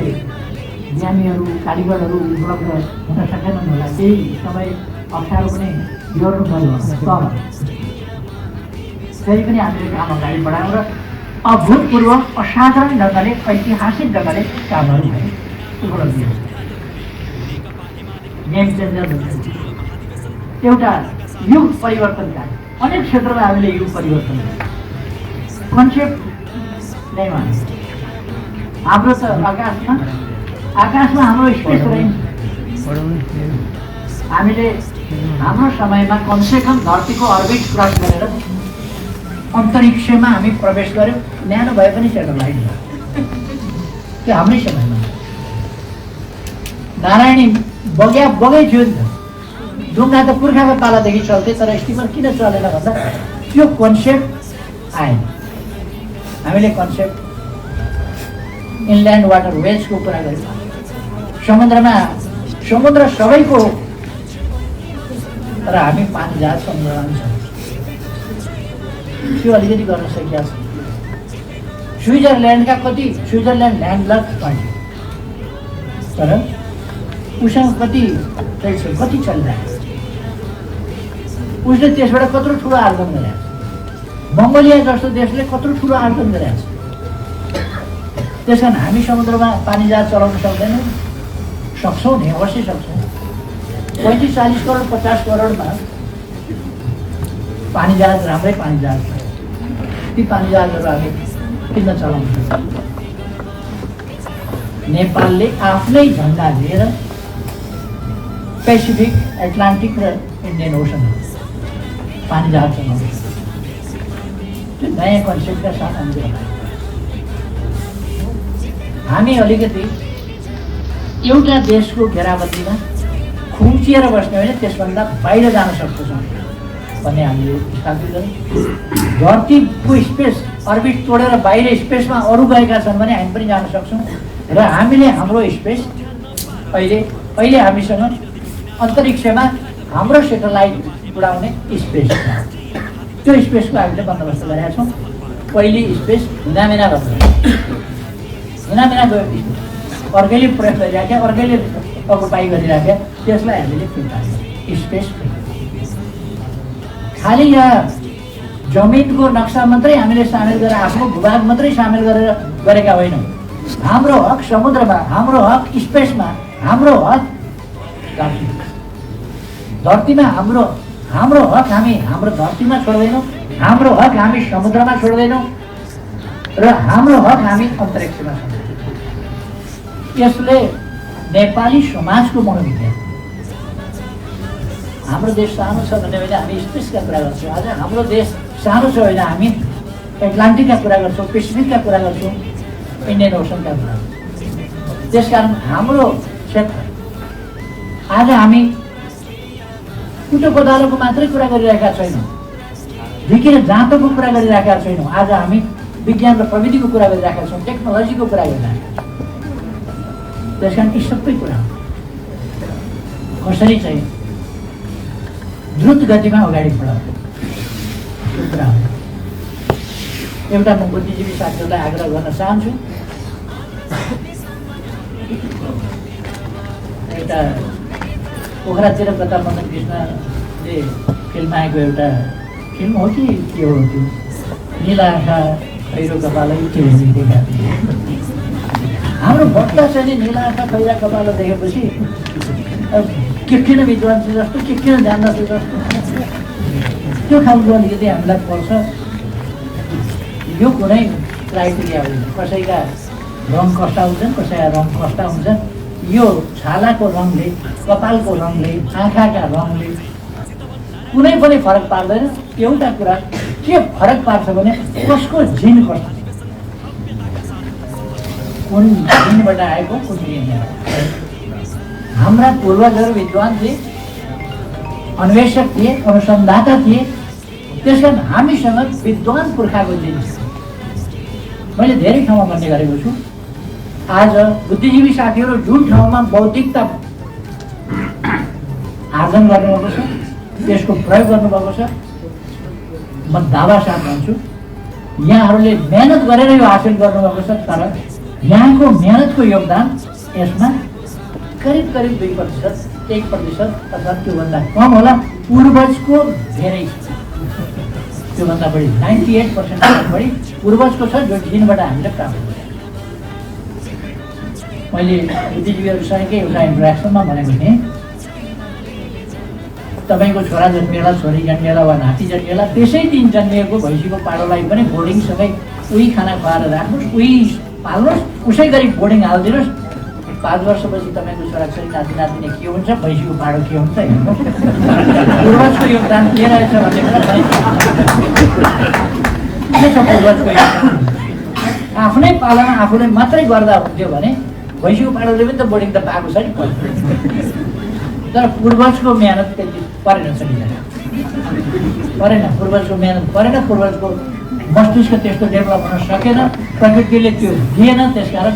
बिरामीहरू कारिगरहरू उपलब्ध हुन सकेनन् होला, केही समय अप्ठ्यारो पनि गर्नु पर्यो। तर फेरि पनि हामीले काम अगाडि बढायौँ र अभूतपूर्व असाधारण ढङ्गले ऐतिहासिक ढङ्गले कामहरू भए उपलब्धि गेम चेन्जर हुन्छ। एउटा युग परिवर्तनकारी अनेक क्षेत्रमा हामीले युग परिवर्तन कन्सेप्ट नै मान्छ। हाम्रो त आकाशमा हाम्रो स्पेस रेन्ज हामीले हाम्रो समयमा कमसेकम धरतीको अर्बिट क्रस गरेर अन्तरिक्षमा हामी प्रवेश गऱ्यौँ, न्यानो भए पनि सेटेलाइट भयो। त्यो हाम्रै समयमा नारायणी बगै थियो नि त। ढुङ्गा त पुर्खाको पालादेखि चल्थे, तर स्टिमर किन चलेन भन्दा त्यो कन्सेप्ट आएन। हामीले कन्सेप्ट इनल्यान्ड वाटर वेजको कुरा गऱ्यौँ। समुद्र सबैको हो, तर हामी पानी जहाज समुद्रमा छ, त्यो अलिकति गर्न सकिएको छ। स्विजरल्यान्ड ल्यान्डलक कन्ट्री, तर उसँग कति चलिरहेको छ, उसले त्यसबाट कत्रो ठुलो आर्जन गरेको छ। मङ्गोलिया जस्तो देशले कत्रो ठुलो आर्जन गरेको छ। त्यस कारण हामी समुद्रमा पानी जहाज चलाउन सक्दैनौँ। सक्छौँ नि, अवश्य सक्छौँ। 35-40 करोड 50 करोडमा पानी जहाज, राम्रै पानी जहाज छ। ती पानी जहाजहरू हामी किन चलाउन सक्छौँ? नेपालले आफ्नै झन्डा लिएर पेसिफिक, एटलान्टिक र इन्डियन ओसन पानी जहाज चलाउँछ। त्यो नयाँ कन्सेप्टका साथ हामी अलिकति एउटा देशको घेराबन्दीमा खुम्चिएर बस्ने होइन, त्यसभन्दा बाहिर जान सक्छौँ भन्ने हामीले स्थापित गर्यौँ। धरतीको स्पेस अर्बिट तोडेर बाहिर स्पेसमा अरू गएका छन् भने हामी पनि जान सक्छौँ। र हामीले हाम्रो स्पेस अहिले हामीसँग अन्तरिक्षमा हाम्रो सेटेलाइट उडाउने स्पेस छ। त्यो स्पेसको हामीले बन्दोबस्त गरेका छौँ। पहिले स्पेस हुनामेना गयो, अर्कैले प्रयोग गरिराख्या, अर्कैले अकुपाई गरिराख्या, त्यसलाई हामीले फिर्ता स्पेस खालि यहाँ जमिनको नक्सा मात्रै हामीले सामेल गरेर आफ्नो भूभाग मात्रै सामेल गरेका होइनौँ। हाम्रो हक समुद्रमा, हाम्रो हक स्पेसमा, हाम्रो हक धरतीमा, हाम्रो हक हामी हाम्रो धरतीमा छोड्दैनौँ, हाम्रो हक हामी समुद्रमा छोड्दैनौँ र हाम्रो हक हामी अन्तरिक्षमा छोड्दैनौँ। यसले नेपाली समाजको मनोविज्ञान, हाम्रो देश सानो छ भने हामी स्पेसका कुरा गर्छौँ। आज हाम्रो देश सानो छ भने हामी एटलान्टिकका कुरा गर्छौँ, पेसिफिकका कुरा गर्छौँ, इन्डियन ओसनका कुरा गर्छौँ। त्यसकारण हाम्रो क्षेत्र आज हामी कुटो कोदालोको मात्रै कुरा गरिरहेका छैनौँ, झिकेर जाँतोको कुरा गरिरहेका छैनौँ। आज हामी विज्ञान र प्रविधिको कुरा गरिरहेका छौँ, टेक्नोलोजीको कुरा गरिरहेका छौँ। त्यस कारण यी सबै कुरा कसरी चाहिँ द्रुत गतिमा अगाडि बढाउने त्यो कुरा हो। एउटा म बुद्धिजीवी साथीहरूलाई आग्रह गर्न चाहन्छु, एउटा पोखरातिर कता मदन कृष्णले फिल्माएको एउटा फिल्म हो कि के हो त्यो, नीला आँखा खैरो कपालै के देखा। हाम्रो भक्ता चाहिँ नीला आँखा खैरा कपालो देखेपछि के किन विद्वान छ जस्तो, के किन जान्दछ जस्तो त्यो खालको अलिकति हामीलाई पर्छ। यो कुनै क्राइटेरिया होइन। कसैका रङ कस्ता हुन्छन्, कसैका रङ कस्ता हुन्छन्। यो छालाको रङले, कपालको रङले, आँखाका रङले कुनै पनि फरक पार्दैन। एउटा कुरा के फरक पार्छ भने कसको जिन कस्तो, कुन जिनबाट आएको, कुन जिन। हाम्रा पूर्वजहरू विद्वान थिए, अन्वेषक थिए, अनुसन्धाता थिए। त्यसकारण हामीसँग विद्वान पुर्खाको जिन छ। मैले धेरै ठाउँमा भन्ने गरेको छु, आज बुद्धिजीवी साथीहरू जुन ठाउँमा बौद्धिकता आर्जन गर्नुभएको छ त्यसको प्रयोग गर्नुभएको छ, म दावा साथ भन्छु यहाँहरूले मेहनत गरेर यो हासिल गर्नुभएको छ। तर यहाँको मेहनतको योगदान यसमा करिब 2%, 1% अथवा त्योभन्दा कम होला। पूर्वजको धेरै, त्योभन्दा बढी 98% बढी पूर्वजको छ, जो जिनबाट हामीले प्राप्त गर्छौँ। मैले बुद्धिजीवीहरूसँगकै एउटा इन्टरेक्सनमा भनेको थिएँ, तपाईँको छोरा जन्मिएला, छोरी जन्मिएला वा नाति जन्मिएला, त्यसै दिन जन्मिएको भैँसीको पाडोलाई पनि बोर्डिङसँगै उही खाना खुवाएर राख्नुहोस्, उही पाल्नुहोस्, उसै गरी बोर्डिङ हालिदिनुहोस्। 5 वर्षपछि तपाईँको छोराछोरी नाति नातिनी के हुन्छ, भैँसीको पाडो के हुन्छ हेर्नुहोस्। पूर्वजको योगदान के रहेछ भन्ने कुरा के छ? पूर्वजको योगदान आफ्नै पालना आफूले मात्रै गर्दा हुन्थ्यो भने भैँसीको पाडोले पनि त बोर्डिङ त पाएको छ नि। तर पूर्वजको मेहनत त्यति परेन, पूर्वजको मेहनत परेन, पूर्वजको मस्तिष्क त्यस्तो डेभलप हुन सकेन, प्रकृतिले त्यो दिएन। त्यसकारण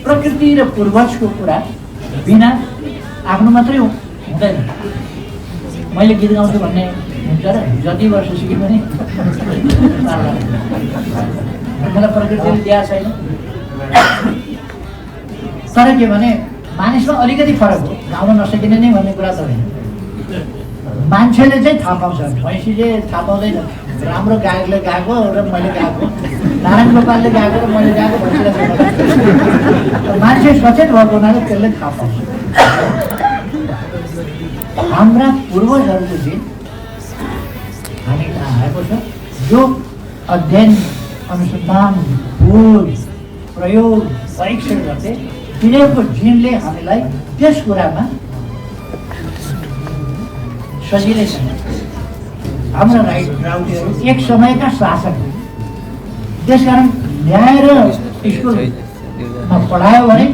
प्रकृति र पूर्वजको कुरा बिना आफ्नो मात्रै हुँदैन। मैले गीत गाउँछु भन्ने हुन्छ र जति वर्ष सिकेँ पनि मलाई प्रकृतिले दिएको छैन। तर के भने मानिसमा अलिकति फरक हो, गाउन नसकिने नै भन्ने कुरा त होइन। मान्छेले चाहिँ थाहा पाउँछ, भैँसीले थाहा पाउँदैन। राम्रो गायकले गाएको र मैले गाएको, नारायण गोपालले गाएको र मैले गाएको भैँसीलाई थाहा पाउँछ। मान्छे सचेत भएको हुनाले त्यसले थाहा पाउँछ। हाम्रा पूर्वजहरूको दिन हामी कहाँ आएको छ, जो अध्ययन, अनुसन्धान, खोज, प्रयोग, परीक्षण गर्थे, तिनीहरूको जिनले हामीलाई त्यस कुरामा सजिलैसँग हाम्रा राउटीहरू एक समयका शासक, त्यसकारण ल्याएर स्कुलमा पढायो भने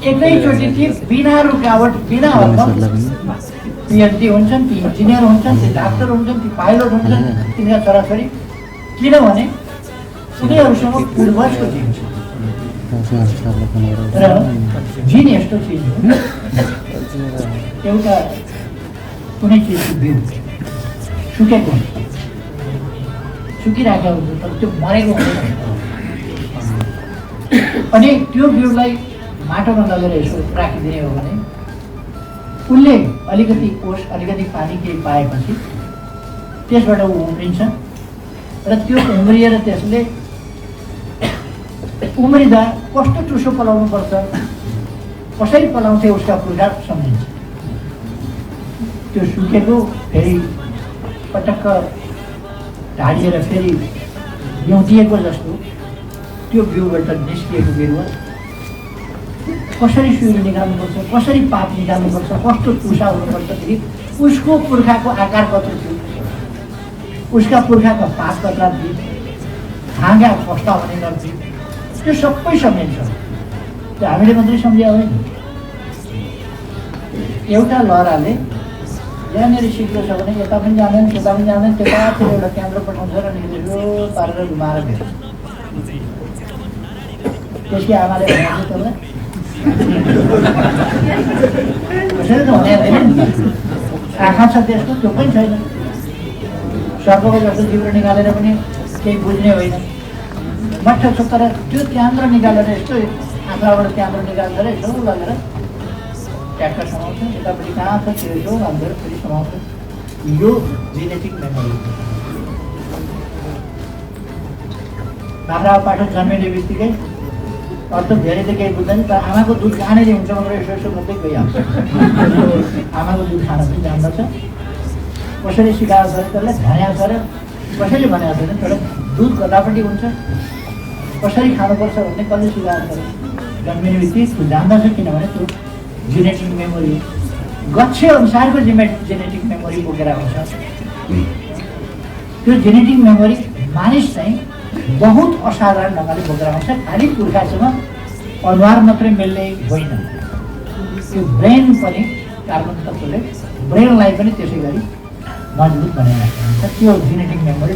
एकैचोटि ती बिना रुकावट, बिना हकम पिएचडी हुन्छन्, ती इन्जिनियर हुन्छन्, ती डाक्टर हुन्छन्, ती पाइलट हुन्छन्, तिनीका छोराछोरी। किनभने उनीहरूसँग पूर्वजको जिन छ। र जिन यस्तो चिज हो, एउटा कुनै चिजको बिउ सुकेको हुन्छ, सुकिरहेको हुन्छ, तर त्यो मरेको हुँदैन। अनि त्यो बिउलाई माटोमा लगेर यसो राखिदिने हो भने उसले अलिकति ओस, अलिकति पानी केही पाएपछि त्यसबाट ऊ उम्रिन्छ र त्यो उम्रिएर त्यसले उम्रिँदा कस्तो टुसो पलाउनु पर्छ, कसरी पलाउँथे उसका पुर्खा सम्झिन्छ। त्यो सुकेको फेरि पटक्क ढाडिएर फेरि ल्याउँदिएको जस्तो त्यो बिउबाट निस्किएको बिरुवा कसरी सुइरो निकाल्नुपर्छ, कसरी पात निकाल्नुपर्छ, कस्तो टुसा हुनुपर्छदेखि उसको पुर्खाको आकार कस्तो थियो, उसका पुर्खाका पात कत्रा थिए, हाँगा कस्ता हुने गर्थ्यो, त्यो सबै सम्झिन्छ। त्यो हामीले मात्रै सम्झ्या होइन। एउटा लहराले यहाँनिर सिक्लो छ भने यता पनि जाँदैन, त्यता पनि जाँदैन, त्यतातिर एउटा केन्द्र पठाउँछ र यो पारेर घुमाएर भेट्छ। त्यसकी आमाले भनेको त्यसलाई कसरी त हुने हुँदैन नि, आँखा छ त्यसको, त्यो पनि छैन। सर्पको जस्तो जिब्रो निकालेर पनि केही बुझ्ने होइन, मठ छ। तर त्यो त्यहाँबाट निकालेर यस्तो आँखाबाट त्यहाँबाट निकालेर यसो लगेर ट्याक्टर समाउँछ, यतापट्टि कहाँ छ त्यो यसो राखेर फेरि समाउँछ। यो जेनेटिक मेमोरी। बाख्रा पाठक जन्मिने बित्तिकै अर्थ धेरै त केही बुझ्दैन, तर आमाको दुध कहाँनिर हुन्छ भनेर यसो यसो मात्रै गइहाल्छ। आमाको दुध खान पनि जान्दछ, कसरी सिकाएको छ त्यसलाई भनेको छ र कसैले भनेको छैन, तर दुध कतापट्टि हुन्छ, कसरी खानुपर्छ भन्ने कसले सिकाएको छ। जन्मिने बित्तिकै त्यो जान्दछ, किनभने त्यो जेनेटिक मेमोरी हो। गच्छे अनुसारको जेनेटिक मेमोरी बोकेर आउँछ। त्यो जेनेटिक मेमोरी मानिस चाहिँ बहुत असाधारण ढङ्गले बोकेर आउँछ। खालि पुर्खासँग अनुहार मात्रै मिल्ने होइन, त्यो ब्रेन पनि कार्बन तत्त्वले ब्रेनलाई पनि त्यसै गरी मजबुत बनाइरहेको हुन्छ। त्यो जेनेटिक मेमोरी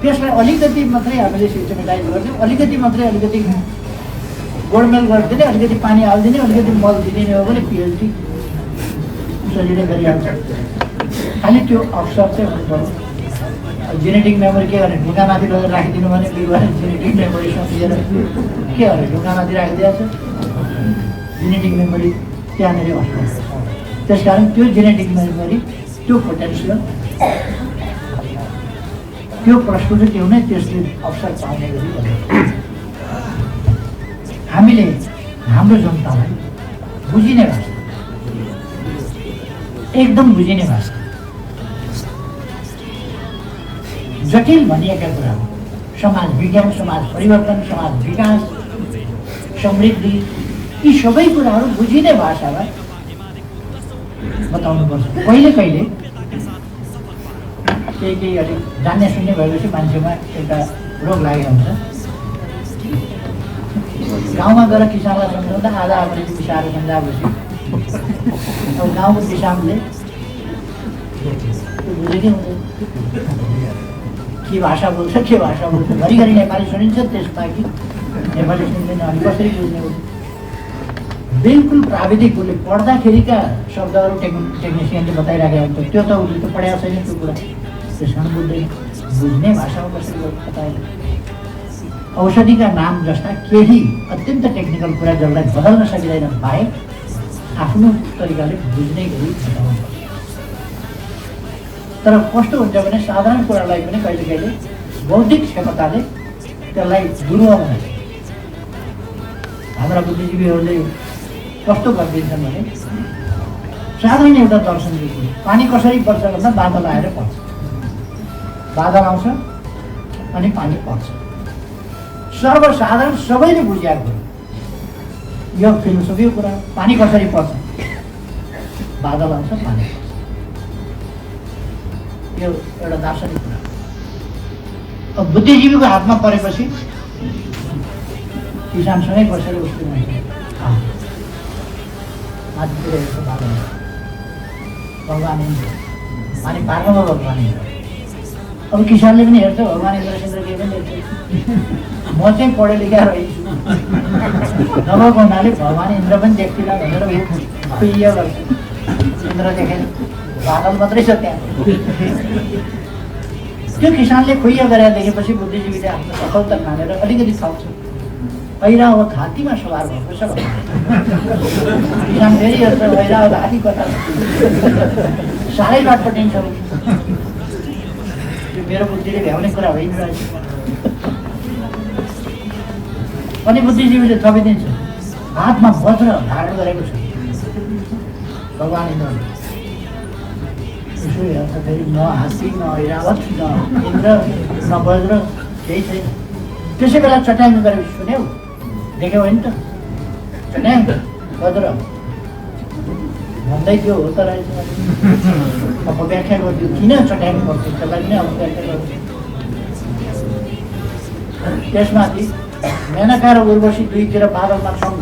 त्यसलाई अलिकति मात्रै हामीले सिस्टमेटाइज गर्थ्यौँ, अलिकति गोडमेल गरिदिने, अलिकति पानी हालिदिने, अलिकति मल दिने हो भने पिएचडी सजिलै गरिहाल्छ। खालि त्यो अवसर चाहिँ हुनु पर्यो। जेनेटिक मेमोरी के गर्ने, ढुङ्गामाथि लगेर राखिदिनु भने बिरुवाले जेनेटिक मेमोरी सम्झेर के गर्ने, ढुङ्गामाथि राखिदिएको छ, जेनेटिक मेमोरी त्यहाँनिर बस्छ। त्यसकारण त्यो जेनेटिक मेमोरी, त्यो पोटेन्सियल, त्यो प्रस्फुटित हुने, त्यसले अवसर पाउने गरी हामीले हाम्रो जनतालाई बुझिने भाषा, एकदम बुझिने भाषा, जटिल भनिएका कुराहरू, समाज विज्ञान, समाज परिवर्तन, समाज विकास, समृद्धि, यी सबै कुराहरू बुझिने भाषालाई बताउनुपर्छ। कहिले कहिले केही अलिक जान्ने सुन्ने भएपछि मान्छेमा एउटा रोग लागेको हुन्छ। गाउँमा गएर किसानलाई सम्झाउँदा आधा अङ्ग्रेजी मिसाएर सम्झाएपछि अब गाउँको किसानले बुझेकै हुँदैन के भाषा बोल्छ, घरिघरि नेपाली सुनिन्छ, त्यसबाहेक नेपाली सुन्दैन, अनि कसरी बुझ्ने हो? बिल्कुल प्राविधिक, उसले पढ्दाखेरिका शब्दहरू टेक्निसियनले बताइराखेको हुन्छ, त्यो त उसले त पढाएको छैन त्यो कुरा, त्यस कारण बुझ्दैन। बुझ्ने भाषामा कसरी बताए? औषधिका नाम जस्ता केही अत्यन्त टेक्निकल कुरा जसलाई बदल्न सकिँदैन बाहेक आफ्नो तरिकाले बुझ्ने गरी बताउनु पर्छ। तर कस्तो हुन्छ भने साधारण कुरालाई पनि कहिले कहिले बौद्धिक क्षमताले त्यसलाई गुरुवा बनाउँछ। हाम्रा बुद्धिजीवीहरूले कस्तो गरिदिन्छन् भने साधारण एउटा दर्शन दिन्छ, पानी कसरी पर्छ भन्दा बादल आएर पर्छ, बादल आउँछ अनि पानी पर्छ, सर्वसाधारण सबैले बुझेको यो फिलोसफीको कुरा। पानी कसरी पर्छ, बादल आउँछ, पानी पर्छ, यो एउटा दार्शनिक कुरा। अब बुद्धिजीवीको हातमा परेपछि किसानसँगै बसेर उसको माथितिर हेर्छ, बादल भगवान् इन्द्र, पानी पार्नुमा भगवान् इन्द्र। अब किसानले पनि हेर्छ भगवान् इन्द्रसिन्द्र के पनि देख्छ। म चाहिँ पढे लेखा रहेछु नभएको हुनाले भगवान् इन्द्र पनि देख्दिनँ भनेर खुइया गर्छ, इन्द्र देखेन, बादल मात्रै छ त्यहाँ। त्यो किसानले खुइया गरेर देखेपछि बुद्धिजीवीले आफ्नो सफलता मानेर अलिकति थप्छ, ऐरावत हात्तीमा सवार भएको छ। किसान फेरि हेर्छ ऐरावत हात्ती कता, साह्रै बाटपटिन्छ। त्यो मेरो बुद्धिले भ्याउने कुरा होइन रहेछ। अनि बुद्धिजीवीले थपिदिन्छ, हातमा वज्र धारण गरेको छ भगवान् इन्द्रले। यसो हेर्छ फेरि न हात्ती, न ऐरावत, न इन्द्र, न वज्र, केही छैन। त्यसै बेला चट्याङ गरेर सुन्यौ, देख्यौ होइन त, चट्याङ वज्र भन्दै थियो, हो त रहेछ। अब व्याख्या गरिदियो किन चट्याङ पर्छ, त्यसलाई पनि अब व्याख्या गर्छु। त्यसमाथि मेनका र उर्वशी दुईतिर बादलमा छम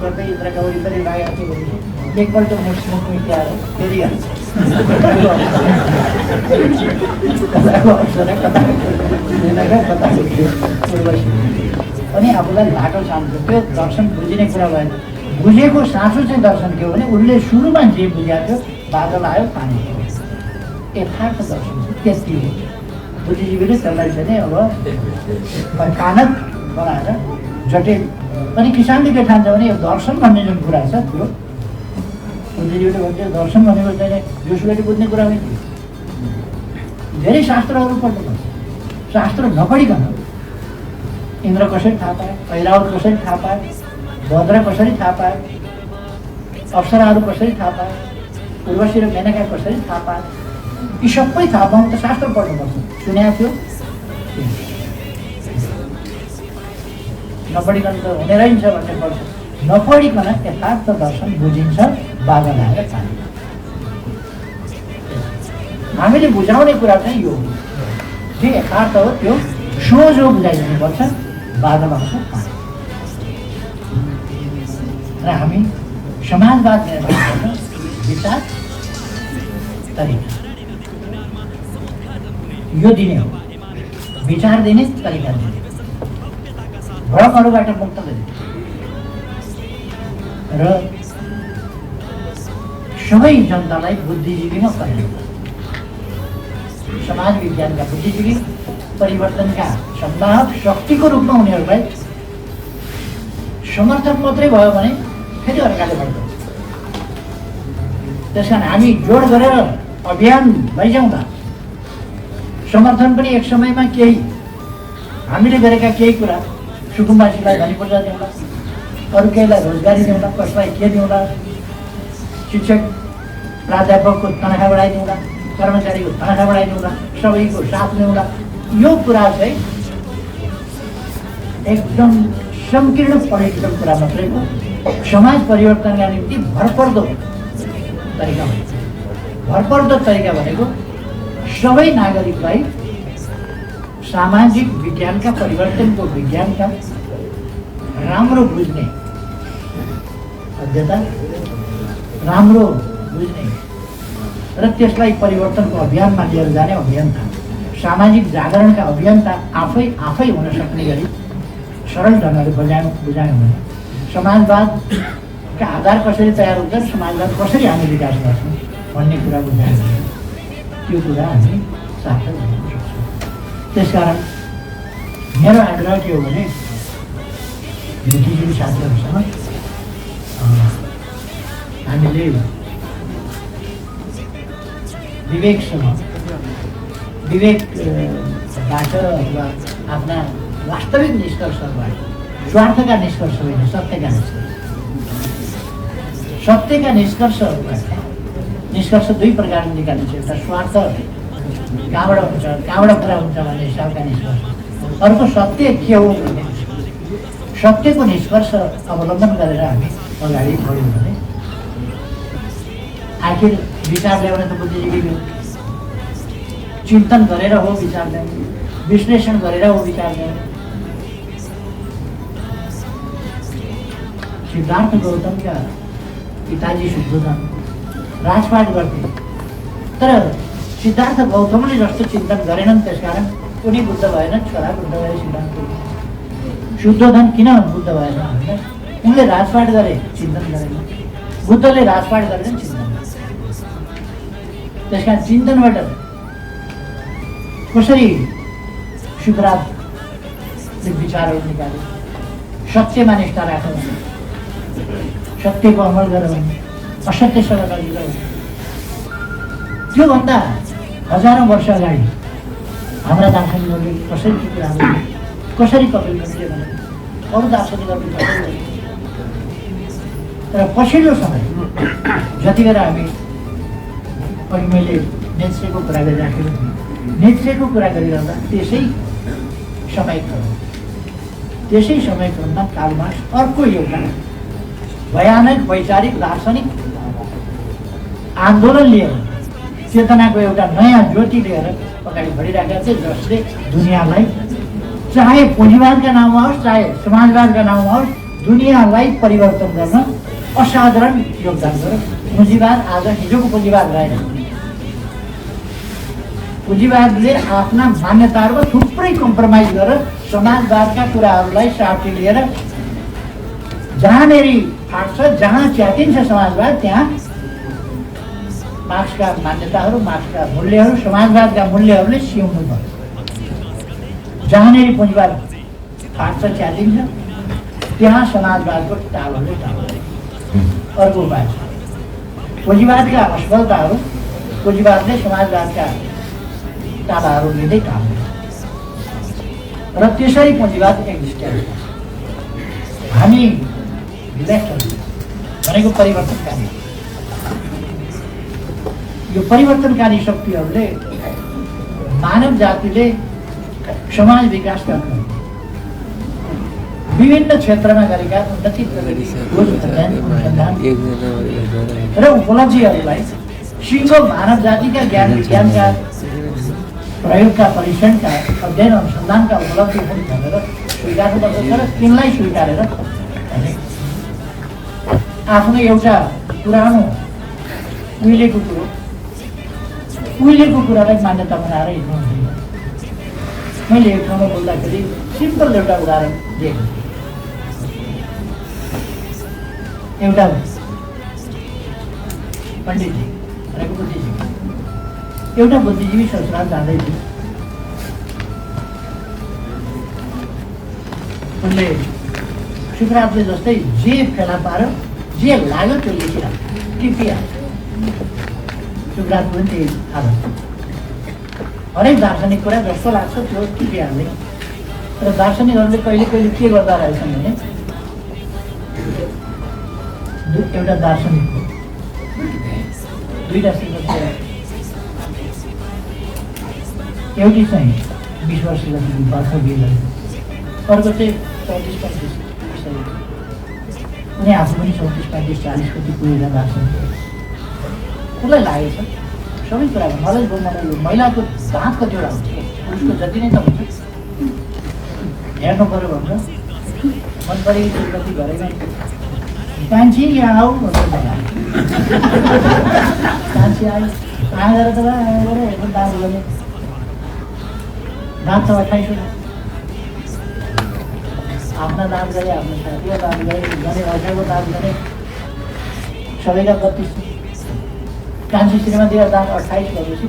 गर्दै इन्द्रका वरिपरि लागेको थियो भनेपछि एकपल्ट मुख मिट्याएर फेरि हाल्छ। अनि आफूलाई लाटो छान्छ। त्यो दर्शन बुझिने कुरा भएन। बुझेको साँचो चाहिँ दर्शन के हो भने उसले सुरुमा जे बुझाएको थियो, बादल आयो, पानी आयो, यथार्थ दर्शन त्यति हो। बुद्धिजीवीले त्यसलाई चाहिँ अब कानक बनाएर जटिल। अनि किसानले के ठान्छ भने यो दर्शन भन्ने जुन कुरा छ त्यो बुद्धिजीवीले भन्छ दर्शन भनेको चाहिँ जोसुले बुझ्ने कुरा होइन। धेरै शास्त्रहरू पढ्नुपर्छ। शास्त्र नपढिकन इन्द्र कसरी थाहा पाए, ऐरावत कसरी थाहा पाए, भद्र कसरी थाहा पाए, अप्सराहरू कसरी थाहा पाए, उर्वशी र मेनका कसरी थाहा पाए, यी सबै थाहा पाउनु त शास्त्र पढ्नुपर्छ। सुनेको थियो नपढिकन त हुने रहेछ भन्ने पर्छ। नपढिकन यथार्थ दर्शन बुझिन्छ, बादल आएर पानी। हामीले बुझाउने कुरा चाहिँ यो हो, जे यथार्थ हो त्यो सोझो बुझाइदिनुपर्छ, बादल आउँछ, पानी। र हामी समाजवाद निर्माण गर्न विचार तरिका यो दिने हो। विचार दिने तरिका दिने, भ्रमहरूबाट मुक्त दिने र सबै जनतालाई बुद्धिजीवीमा परिणत, समाज विज्ञानका बुद्धिजीवी, परिवर्तनका संवाहक शक्तिको रूपमा उनीहरूलाई समर्थन मात्रै भयो भने फेरि अर्काले भड्काउँछ। त्यस कारण हामी जोड गरेर अभियान लैजाउँदा समर्थन पनि एक समयमा केही हामीले गरेका केही कुरा सुकुम्बासीलाई धनी पूर्जा दिउँला, अरू केहीलाई रोजगारी दिउँला, कसलाई के दिउँला, शिक्षक प्राध्यापकको तनखा बढाइदिउँला, कर्मचारीको तनखा बढाइदिउँला, सबैको साथ ल्याउँला। यो कुरा चाहिँ एकदम संकीर्ण पोलिटिकल कुरा मात्रै हो। समाज परिवर्तनका निम्ति भरपर्दो तरिका भनेको, भरपर्दो तरिका भनेको सबै नागरिकलाई सामाजिक विज्ञानका, परिवर्तनको विज्ञानका राम्रो बुझ्ने अध्यता, राम्रो बुझ्ने र त्यसलाई परिवर्तनको अभियानमा लिएर जाने अभियन्ता, सामाजिक जागरणका अभियन्ता आफै हुन सक्ने गरी सरल ढङ्गले बुझायौँ भने समाजवादका आधार कसरी तयार हुन्छ, समाजवाद कसरी हामी विकास गर्छौँ भन्ने कुरा बुझायौँ भने त्यो कुरा हामी सार्थक गर्न सक्छौँ। त्यसकारण मेरो आग्रह के हो भने बुद्धिजीवी साथीहरूसँग हामीले विवेकबाट अथवा आफ्ना वास्तविक निष्कर्षबाट, स्वार्थका निष्कर्ष होइन, सत्यका निष्कर्षहरूबाट निष्कर्ष दुई प्रकारले निकालिन्छ। एउटा स्वार्थ कहाँबाट हुन्छ, कहाँबाट पुरा हुन्छ भन्ने हिसाबका निष्कर्ष, अर्को सत्य के हो भन्ने सत्यको निष्कर्ष अवलम्बन गरेर हामी अगाडि बढ्यौँ भने आखिर विचार ल्याउने त बुद्धिजीवी हो, चिन्तन गरेर हो विचार ल्याउने, विश्लेषण गरेर हो विचार ल्याउने। सिद्धार्थ गौतमका पिताजी शुद्धोधन राजपाट गर्थे, तर सिद्धार्थ गौतमले जस्तो चिन्तन गरेनन्, त्यसकारण उनी बुद्ध भएन, छोरा बुद्ध भए सिद्धार्थ। शुद्धोधन किन बुद्ध भएन भन्दा उनले राजपाट गरे, चिन्तन गरेन। बुद्धले राजपाट गरेन, चिन्तन। त्यसकारण चिन्तनबाट कसरी शुक्रादले विचारहरू निकाले, सत्यमा निष्ठा राख्यो भने, सत्यको अमल गर भने, असत्यसँग नजिक भने, त्योभन्दा हजारौँ वर्ष अगाडि हाम्रा दार्शनिकहरूले कसरी त्यो कुरा भने, कसरी कपिल मुनिले भने, अरू दार्शनिकहरूले कसरी भने। तर पछिल्लो समय जतिखेर हामी अघि मैले नेत्सेको कुरा गरिराखेको थिएँ, नेत्सेको कुरा गरिरहँदा त्यसै समयक्रममा कार्ल मार्क्स अर्को एउटा भयानक वैचारिक दार्शनिक आन्दोलन लिएर, चेतनाको एउटा नयाँ ज्योति लिएर अगाडि बढिरहेका थिए, जसले दुनियाँलाई चाहे पुँजीवादका नाममा होस्, चाहे समाजवादका नाममा होस्, दुनियाँलाई परिवर्तन गर्न असाधारण योगदान गर्यो। पुँजीवाद आज हिजोको पुँजीवाद रहेन। पुँजीवादले आफ्ना मान्यताहरूमा थुप्रै कम्प्रोमाइज गरेर समाजवादका कुराहरूलाई साथी लिएर जहाँनेरि फाट्छ, जहाँ च्यातिन्छ समाजवाद, त्यहाँ मार्क्सका मान्यताहरू, मार्क्सका मूल्यहरू, समाजवादका मूल्यहरूले सिउनु पर्यो। जहाँनेरि पुँजीवाद फाट्छ, च्यातिन्छ, त्यहाँ समाजवादको टालोले टालो। अर्को उपाय छ, पुँजीवादका असफलताहरू पुँजीवादले समाजवादका टालाहरू लिँदै काम र त्यसरी पुँजीवाद एक्जिस्टेन्स। हामी लेफ्टहरू भनेको परिवर्तनकारी, यो परिवर्तनकारी शक्तिहरूले मानव जातिले समाज विकास गर्न विभिन्न क्षेत्रमा गरेका उन्नति र उपलब्धिहरूलाई सिङ्गो मानव जातिका ज्ञान विज्ञानका प्रयोगका परीक्षणका अध्ययन अनुसन्धानका उपलब्धि हुन् भनेर स्वीकार्नुपर्छ र तिनलाई स्वीकारेर आफ्नो एउटा पुरानो उहिलेको कुरालाई मान्यता बनाएर हिँड्नु हुँदैन। मैले एक ठाउँमा बोल्दाखेरि सिम्पल एउटा उदाहरण दिएको। एउटा पण्डितजी भनेको बुद्धिजीवी, एउटा बुद्धिजीवी ससुराल जाँदै थियो। उनले शुक्रबारले जस्तै जे फेला पार्यो, जे लाग्यो त्यो लेखिरहेको टिपिहाल्छ। शुक्रबार पनि त्यही आदत, हरेक दार्शनिक कुरा जस्तो लाग्छ त्यो टिपिहाल्ने। र दार्शनिकहरूले कहिले कहिले के गर्दा रहेछन् भने एउटा दार्शनिकको दुईवटा श्रीमती, एउटी चाहिँ 20 वर्षदेखि वर्ष बिहे गरेको, अर्को चाहिँ 34-35 उनी आफू पनि 34-35-40 कति पुगेर दार्शनिक। उसलाई लागेछ सबै कुरामा मलाई बोल्न, महिलाको दाँत कतिवटा हुन्छ, पुरुषको जति नै त हुन्छ, हेर्नु पऱ्यो भन्छ। मन परेको श्रीमती घरैमा कान्छी यहाँ आऊ भन्छ, कान्छी आयो कहाँ गएर त हेर्नु दाँत गर्ने, दाँत त 28 आफ्ना दाँत गरे, आफ्नो साथीको दाँत गरे, अर्काको दाँत गरे, सबैका 32। कान्छी श्रीमतीका दाँत 28 भएपछि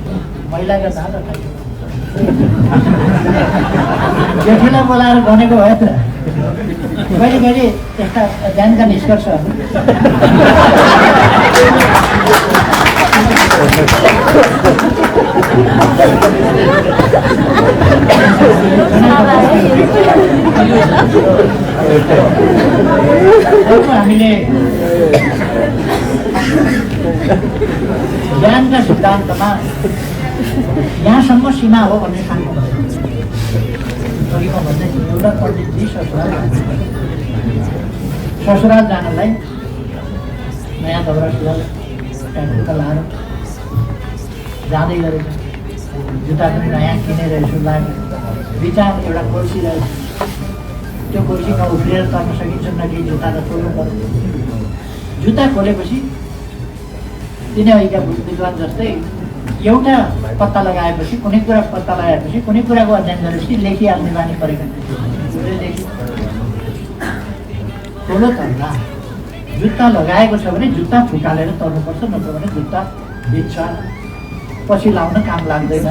महिलाका दाँत 28। जेठीलाई बोलाएर गनेको भयो त। कहिले कहिले यस्ता ध्यानका निष्कर्षहरू हामीले ज्ञानका सिद्धान्तमा यहाँसम्म सीमा हो भन्ने ठान्नु पर्यो। अघि म भन्दै थिएँ एउटा पण्डितजी ससुराल जानलाई नयाँ दौरा सुरुवाल ट्याक्टुका लाएर जाँदै गरेछ। जुत्ता पनि नयाँ किनेर यसो लाग्यो, बिचमा एउटा कोल्सी रहेछ, त्यो कोल्सीमा उफ्रिएर तर्न सकिन्छ न कि जुत्ता त खोल्नु पर्यो। जुत्ता खोलेपछि तिनीहरूका विद्वान जस्तै एउटा पत्ता लगाएपछि कुनै कुरा पत्ता लगाएपछि कुनै कुराको अध्ययन गरेपछि लेखिहाल्ने बानी परेको ठुलो तर्दा जुत्ता लगाएको छ भने जुत्ता फुकालेर तर्नुपर्छ, नत्र भने जुत्ता भिज्छ, पछि लाउन काम लाग्दैन,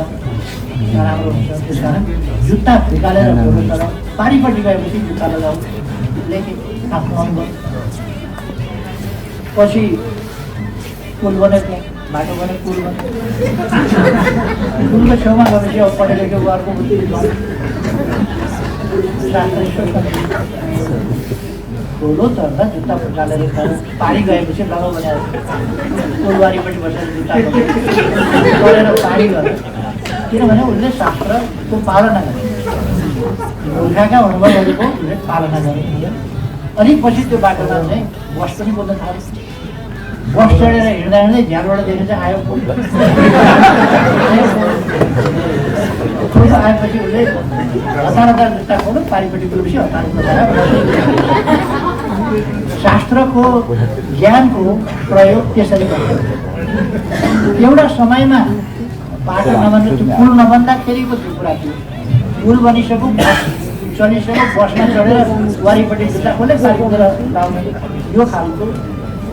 नराम्रो हुन्छ। त्यस कारण जुत्ता फुकालेर ठुलो तर पारिपट्टि गएपछि जुत्ता लगाऊ, लेखे आफ्नो अनुभव। पछि पुल बनेको बाटो बने, पुल बन्यो, पुलको छेउमा गएपछि अब पढे लेखेको अर्को ठुलो तर्दा जुत्ता फुकालेर पारी गएपछि लगाउ भने पुलबारीपट्टि बसेर जुत्ता गरेर पारी गर्यो, किनभने उसले शास्त्रको पालना गर्यो, गोर्खाका अनुभवहरूको उसले पालना गर्यो। अनि पछि त्यो बाटोमा चाहिँ बस पनि बोल्न थाल्यो। बस चढेर हिँड्दा हिँड्दै झ्यालबाट देखेर आयो पुल, आएपछि उसले हतार जुत्ता खोल्यो, पारिपट्टि पुगेपछि हतार शास्त्रको ज्ञानको प्रयोग त्यसरी गर्छ। एउटा समयमा बाटो नबन्नु, त्यो पुल नबन्दाखेरिको त्यो कुरा थियो। पुल बनिसक्यो, बस चलिसक्यो, बसमा चढेर वारिपट्टि जुत्ता खोले, पारिपट्टि लाउने, यो खालको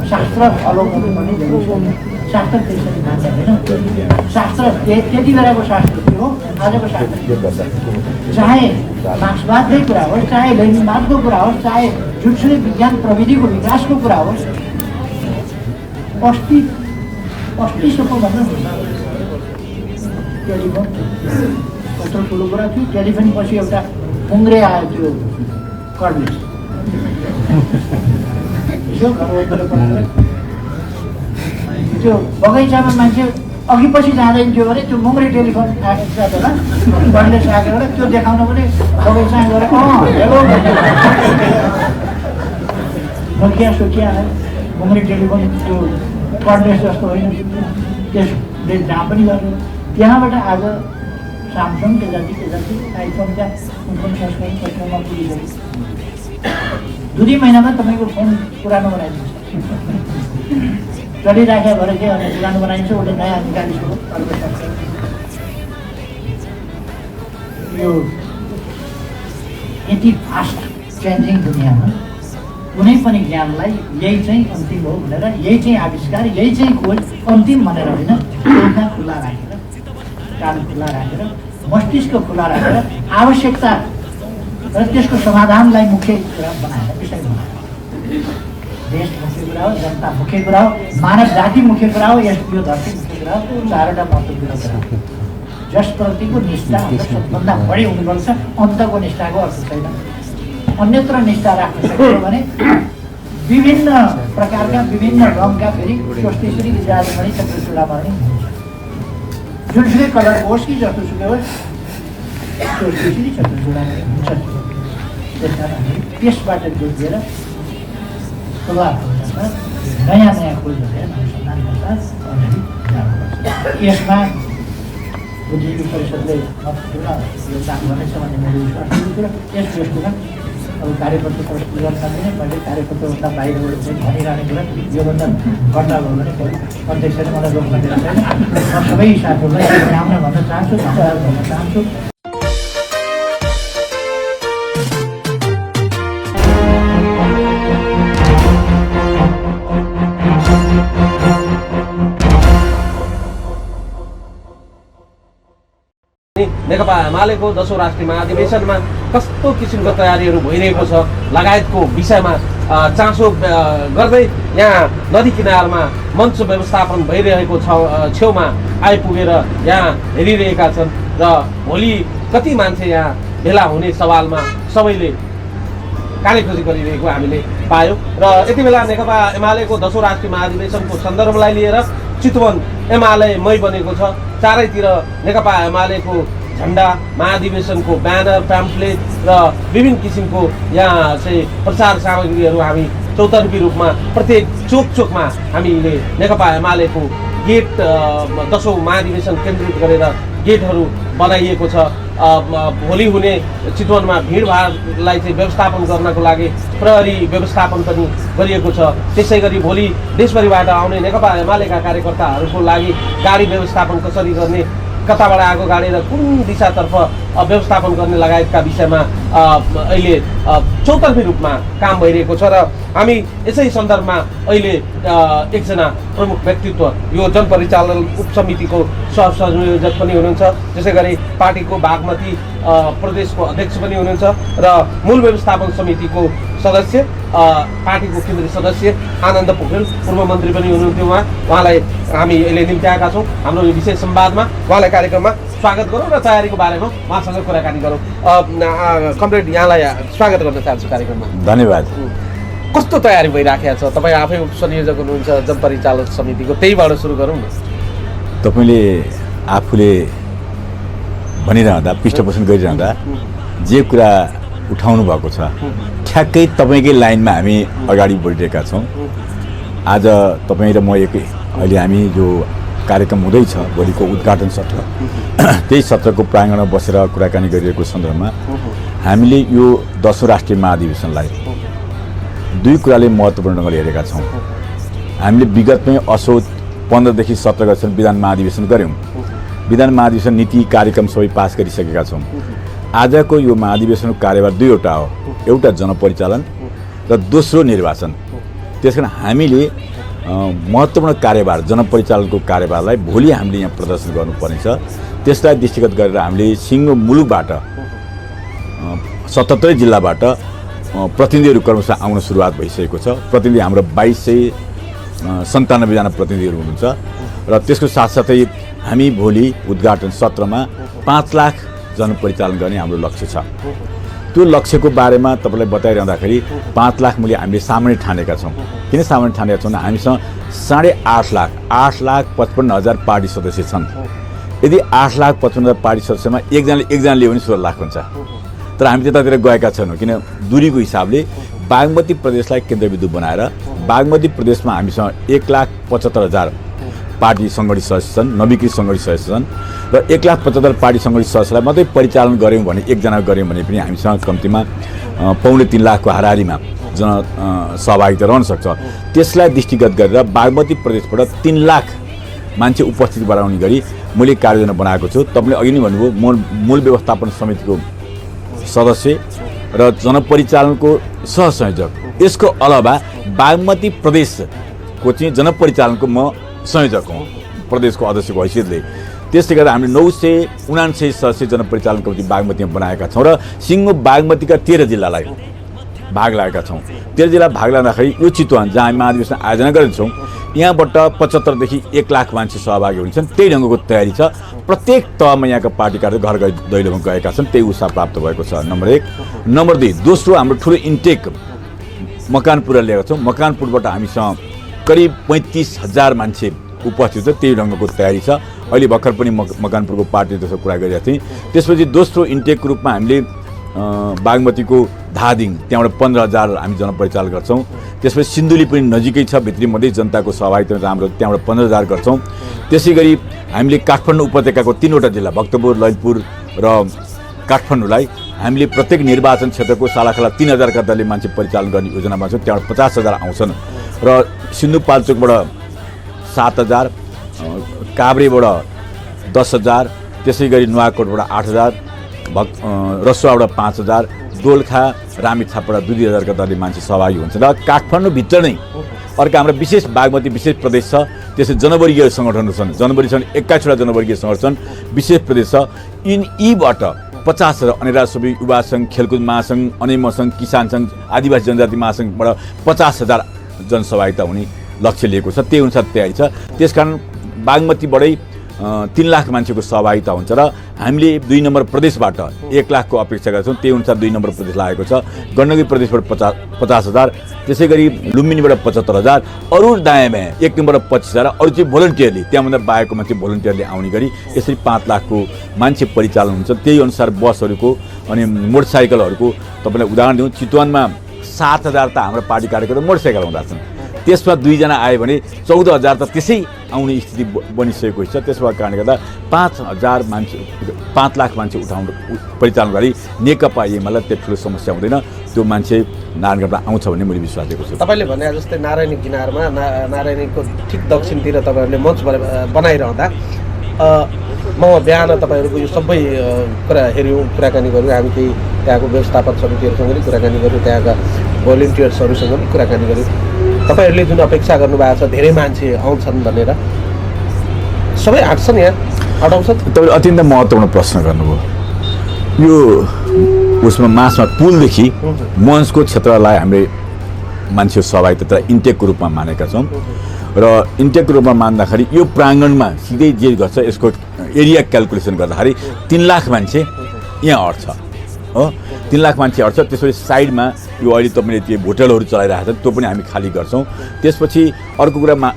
शास्त्र फलो गर्नुपर्ने जरुरी छ। शास्त्र त्यसरी मान्छ होइन। शास्त्र त्यति बेलाको शास्त्र के हो, आजको शास्त्र चाहे मार्क्सवादकै कुरा होस्, चाहे लेनिनवादको कुरा होस्, चाहे जुनसुकै विज्ञान प्रविधिको विकासको कुरा होस्, अस्तिसम्म भन्नु टेलिफोन कत्रो ठुलो कुरा थियो। टेलिफोन पछि एउटा खुङ्रे आयो, त्यो कर्डलेस, त्यो बगैँचामा मान्छे अघि पछि जाँदैन थियो भने त्यो मुङ्रे टेलिफोन आएको बेला कर्डलेस आएको बेला त्यो देखाउन पनि बगैँचा गएर हेलो नोकिया सोकिया आयो, मुङ्रे टेलिफोन त्यो कर्डलेस जस्तो होइन, त्यसले जहाँ पनि गर्यो। त्यहाँबाट आज स्यामसङ के जति आइफोनका कुन संस्करण क्षेत्रमा पुगिसक्यो। 2 महिनामा तपाईँको फोन पुरानो बनाइदिन्छ, चलिराख्या भएर के भने पुरानो बनाइन्छ, उसले नयाँ निकालिसक्यो अर्को संस्करण। यो यति फास्ट चेन्जिङ दुनियाँमा कुनै पनि ज्ञानलाई यही चाहिँ अन्तिम हो भनेर, यही चाहिँ आविष्कार, यही चाहिँ खोज अन्तिम भनेर होइन, आँखा खुला राखेर, कान खुला राखेर, मस्तिष्क खुला राखेर आवश्यकता र त्यसको समाधानलाई मुख्य कुरा बनाएर, विषय बनाएर, देश मुख्य कुरा हो, जनता मुख्य कुरा हो, मानव जाति मुख्य कुरा हो, यो धरती मुख्य कुरा हो, चारवटा महत्त्वपूर्ण कुरा हो। जसप्रतिको निष्ठा सबभन्दा बढी हुनुपर्छ, अन्तको निष्ठाको अर्थ छैन। अन्यत्र निष्ठा राख्न सकियो भने विभिन्न प्रकारका विभिन्न रङका फेरि स्वस्तिश्री विद्यार्थीमणि चक्रचूडामणि हुन्छ, जुनसुकै कलरको होस् कि जस्तोसुकै होस् स्वस्तिश्री चक्रचूडामणि हुन्छ। त्यसकारण हामी त्यसबाट जोडिएर नयाँ नयाँ खोजहरू अनुसन्धानका साथ अगाडि जानुपर्छ। यसमा बुद्धिजीवी परिषदले महत्त्वपूर्ण योगदान गर्नेछ भन्ने मेरो विश्वास छ। यस दृष्टिमा अब कार्यपत्र प्रस्तुत गर्न सक्दिनँ, मैले कार्यपत्रभन्दा बाहिरबाट चाहिँ भनिरहने कुरा योभन्दा घट्टा भयो भने अध्यक्षले मलाई रोक्न दिएको छैन। म सबै साथीहरूलाई राम्रो भन्न चाहन्छु, धन्यवाद भन्न चाहन्छु। नेकपा एमालेको 10औं राष्ट्रिय महाधिवेशनमा कस्तो किसिमको तयारीहरू भइरहेको छ लगायतको विषयमा चासो गर्दै यहाँ नदी किनारमा मञ्च व्यवस्थापन भइरहेको छेउमा आइपुगेर यहाँ हेरिरहेका छन् र भोलि कति मान्छे यहाँ भेला हुने सवालमा सबैले कालीखोजी गरिरहेको हामीले पायौँ। र यति बेला नेकपा एमालेको 10औं राष्ट्रिय महाधिवेशनको सन्दर्भलाई लिएर चितवन एमालेमय बनेको छ। चारैतिर नेकपा एमालेको झन्डा, महाधिवेशनको ब्यानर, प्याम्फलेट र विभिन्न किसिमको यहाँ चाहिँ प्रचार सामग्रीहरू हामी चौतर्फी रूपमा प्रत्येक चोकमा हामीले नेकपा एमालेको गेट 10औं महाधिवेशन केन्द्रित गरेर गेटहरू बनाइएको छ। भोलि हुने चितवनमा भिडभाडलाई चाहिँ व्यवस्थापन गर्नको लागि प्रहरी व्यवस्थापन पनि गरिएको छ। त्यसै गरी भोलि देशभरिबाट आउने नेकपा एमालेका कार्यकर्ताहरूको लागि गाडी व्यवस्थापन कसरी गर्ने, कताबाट आएको गाडी र कुन दिशातर्फ व्यवस्थापन गर्ने लगायतका विषयमा अहिले चौतर्फी रूपमा काम भइरहेको छ। र हामी यसै सन्दर्भमा अहिले एकजना प्रमुख व्यक्तित्व यो जनपरिचालन उपसमितिको सहसंयोजक पनि हुनुहुन्छ, त्यसै गरी पार्टीको बागमती प्रदेशको अध्यक्ष पनि हुनुहुन्छ र मूल व्यवस्थापन समितिको सदस्य, पार्टीको केन्द्रीय सदस्य आनन्द पोखरेल पूर्व मन्त्री पनि हुनुहुन्थ्यो। उहाँलाई हामी अहिले निम्त्याएका छौँ हाम्रो यो विशेष संवादमा। उहाँलाई कार्यक्रममा स्वागत गरौँ र तयारीको बारेमा उहाँसँग कुराकानी गरौँ। कमरेड, यहाँलाई स्वागत गर्न चाहन्छु कार्यक्रममा। धन्यवाद। कस्तो तयारी भइराखेको छ? तपाईँ आफै उपसंयोजक हुनुहुन्छ जनपरिचालन समितिको, त्यहीबाट सुरु गरौँ न। तपाईँले आफूले भनिरहँदा, पृष्ठपोषण गरिरहँदा जे कुरा उठाउनु भएको छ ठ्याक्कै तपाईँकै लाइनमा हामी अगाडि बढिरहेका छौँ। आज तपाईँ र म अहिले हामी जो कार्यक्रम हुँदैछ भोलिको उद्घाटन सत्र, त्यही सत्रको प्राङ्गणमा बसेर कुराकानी गरिरहेको सन्दर्भमा हामीले यो 10औं राष्ट्रिय महाधिवेशनलाई दुई कुराले महत्त्वपूर्ण ढङ्गले हेरेका छौँ। हामीले विगतमै असोज 15 देखि 17 गतेसम्म विधान महाधिवेशन गऱ्यौँ। विधान महाधिवेशन नीति कार्यक्रम सबै पास गरिसकेका छौँ। आजको यो महाधिवेशनको कार्यभार दुईवटा हो, एउटा जनपरिचालन र दोस्रो निर्वाचन। त्यसकारण हामीले महत्त्वपूर्ण कार्यभार जनपरिचालनको कार्यभारलाई भोलि हामीले यहाँ प्रदर्शन गर्नुपर्नेछ। त्यसलाई दृष्टिगत गरेर हामीले सिङ्गो मुलुकबाट 77 जिल्लाबाट प्रतिनिधिहरू क्रमशः आउन सुरुवात भइसकेको छ। प्रतिनिधि हाम्रो 2297 जना प्रतिनिधिहरू हुनुहुन्छ र त्यसको साथसाथै हामी भोलि उद्घाटन सत्रमा 5 लाख जनपरिचालन गर्ने हाम्रो लक्ष्य छ। त्यो लक्ष्यको बारेमा तपाईँलाई बताइरहँदाखेरि 5 लाख मूल्य हामीले सामान्य ठानेका छौँ। किन सामान्य ठानेका छौँ? हामीसँग 8,55,000 पार्टी सदस्य छन्। यदि 8,55,000 पार्टी सदस्यमा एकजना लियो भने 16 लाख हुन्छ। तर हामी त्यतातिर गएका छैनौँ, किन दूरीको हिसाबले बागमती प्रदेशलाई केन्द्रबिन्दु बनाएर बागमती प्रदेशमा हामीसँग 1,75,000 पार्टी सङ्गठित सदस्य छन्, नवीकृत सङ्गठित सदस्य छन् र 1,75,000 पार्टी सङ्गठित सदस्यलाई मात्रै परिचालन गऱ्यौँ भने, एकजना गऱ्यौँ भने पनि हामीसँग कम्तीमा 2.5 लाखको हाराहारीमा सहभागिता रहन सक्छ। त्यसलाई दृष्टिगत गरेर बागमती प्रदेशबाट 3 लाख मान्छे उपस्थिति बढाउने गरी मैले कार्ययोजना बनाएको छु। तपाईँले अघि नै भन्नुभयो, मूल व्यवस्थापन समितिको सदस्य र र जनपरिचालनको सहसंयोजक। यसको अलावा बागमती प्रदेशको चाहिँ जनपरिचालनको म संयोजक हुँ प्रदेशको अध्यक्षको हैसियतले। त्यसले गर्दा हामीले 979 सदस्य जनपरिचालन कमिटी बागमतीमा बनाएका छौँ र सिङ्गो बागमतीका 13 जिल्लालाई भाग लागेका छौँ। 13 जिल्ला भाग लाग्दाखेरि यो चितवन जहाँ हामी महाधिवेशन आयोजना गरेछौँ यहाँबाट 75 देखि 1 लाख मान्छे सहभागी हुन्छन्। त्यही ढङ्गको तयारी छ। प्रत्येक तहमा यहाँका पार्टी कार्य घर घर दैलोमा गएका छन्। त्यही उत्साह प्राप्त भएको छ नम्बर 1। नम्बर 2 दोस्रो हाम्रो ठुलो इन्टेक मकानपुर लिएका छौँ। मकानपुरबाट हामीसँग करिब 35,000 मान्छे उपस्थित छ। त्यही ढङ्गको तयारी छ। अहिले भर्खर पनि मकानपुरको पार्टी त्यसको कुरा गरिरहेको थिएँ। त्यसपछि दोस्रो इन्टेकको रूपमा हामीले बागमतीको धादिङ त्यहाँबाट 15,000 हामी जनपरिचालन गर्छौँ। त्यसपछि सिन्धुली पनि नजिकै छ। भित्री मधेस जनताको सहभागिता राम्रो त्यहाँबाट 15,000 गर्छौँ। त्यसै गरी हामीले काठमाडौँ उपत्यकाको 3वटा जिल्ला भक्तपुर ललितपुर र काठमाडौँलाई हामीले प्रत्येक निर्वाचन क्षेत्रको सालाखाला 3,000 दरले मान्छे परिचालन गर्ने योजनामा छौँ। त्यहाँबाट 50,000 आउँछन् र सिन्धुपाल्चोकबाट 7,000, काभ्रेबाट 10,000, त्यसै गरी नुवाकोटबाट 8,000, रसुवाबाट 5,000, दोलखा रामेछापबाट 2,000 दरले मान्छे सहभागी हुन्छ। र काठमाडौँभित्र नै अर्को हाम्रो विशेष बागमती विशेष प्रदेश छ। त्यसै जनवर्गीय सङ्गठनहरू छन्। जनवर्गीय छन् 21वटा जनवर्गीय सङ्गठन विशेष प्रदेश छ। यीबाट 50,000 अनेरा सबै युवा सङ्घ, खेलकुद महासङ्घ, अनेम सङ्घ, किसान सङ्घ, आदिवासी जनजाति महासङ्घबाट 50,000 जनसहभागिता हुने लक्ष्य लिएको छ। त्यही अनुसार तयारी छ। त्यसकारण बागमतीबाटै 3 लाख मान्छेको सहभागिता हुन्छ र हामीले 2 नम्बर प्रदेशबाट 1 लाखको अपेक्षा गर्छौँ। त्यही अनुसार 2 नम्बर प्रदेश लागेको छ। गण्डकी प्रदेशबाट 50,000, त्यसै गरी लुम्बिनीबाट 75,000, अरू दायाँ बायाँ 1 नम्बरबाट 25,000, अरू चाहिँ भोलिन्टियरली त्यहाँभन्दा बाहेकको मान्छे भोलिन्टियरले आउने गरी यसरी 5 लाखको मान्छे परिचालन हुन्छ। त्यही अनुसार बसहरूको अनि मोटरसाइकलहरूको तपाईँलाई उदाहरण दिउँ, चितवनमा 7,000 त हाम्रो पार्टी कार्यकर्ता मोटरसाइकल हुँदा छन्। त्यसमा 2 जना आयो भने 14,000 त त्यसै आउने स्थिति बनिसकेको छ। त्यसको कारणले गर्दा 5 लाख मान्छे उठाउनु परिचालन गरी नेकपा एमाले त्यति ठुलो समस्या हुँदैन। त्यो मान्छे नारायणगढबाट आउँछ भन्ने मैले विश्वास दिएको छु। तपाईँले भने जस्तै नारायणी किनारमा नारायणीको ठिक दक्षिणतिर तपाईँहरूले मञ्च बनाइरहँदा म बिहान तपाईँहरूको यो सबै कुरा हेऱ्यौँ, कुराकानी गऱ्यौँ। हामी केही त्यहाँको व्यवस्थापक समितिहरूसँग पनि कुराकानी गऱ्यौँ, त्यहाँका भोलिन्टियर्सहरूसँग पनि कुराकानी गऱ्यौँ। तपाईँहरूले जुन अपेक्षा गर्नुभएको छ धेरै मान्छे आउँछन् भनेर, सबै आँट्छन् यहाँ हटाउँछन्? तपाईँले अत्यन्त महत्त्वपूर्ण प्रश्न गर्नुभयो। यो उसमा मासमा पुलदेखि मञ्चको क्षेत्रलाई हामीले मान्छे सहभागिता इन्टेकको रूपमा मानेका छौँ र इन्टेकको रूपमा मान्दाखेरि यो प्राङ्गणमा सिधै जे गर्छ यसको एरिया क्यालकुलेसन गर्दाखेरि 3 लाख मान्छे यहाँ अट्छ हो। 3 लाख मान्छे अट्छ। त्यसपछि साइडमा यो अहिले तपाईँले त्यो होटलहरू चलाइरहेको छ त्यो पनि हामी खाली गर्छौँ। त्यसपछि अर्को कुरामा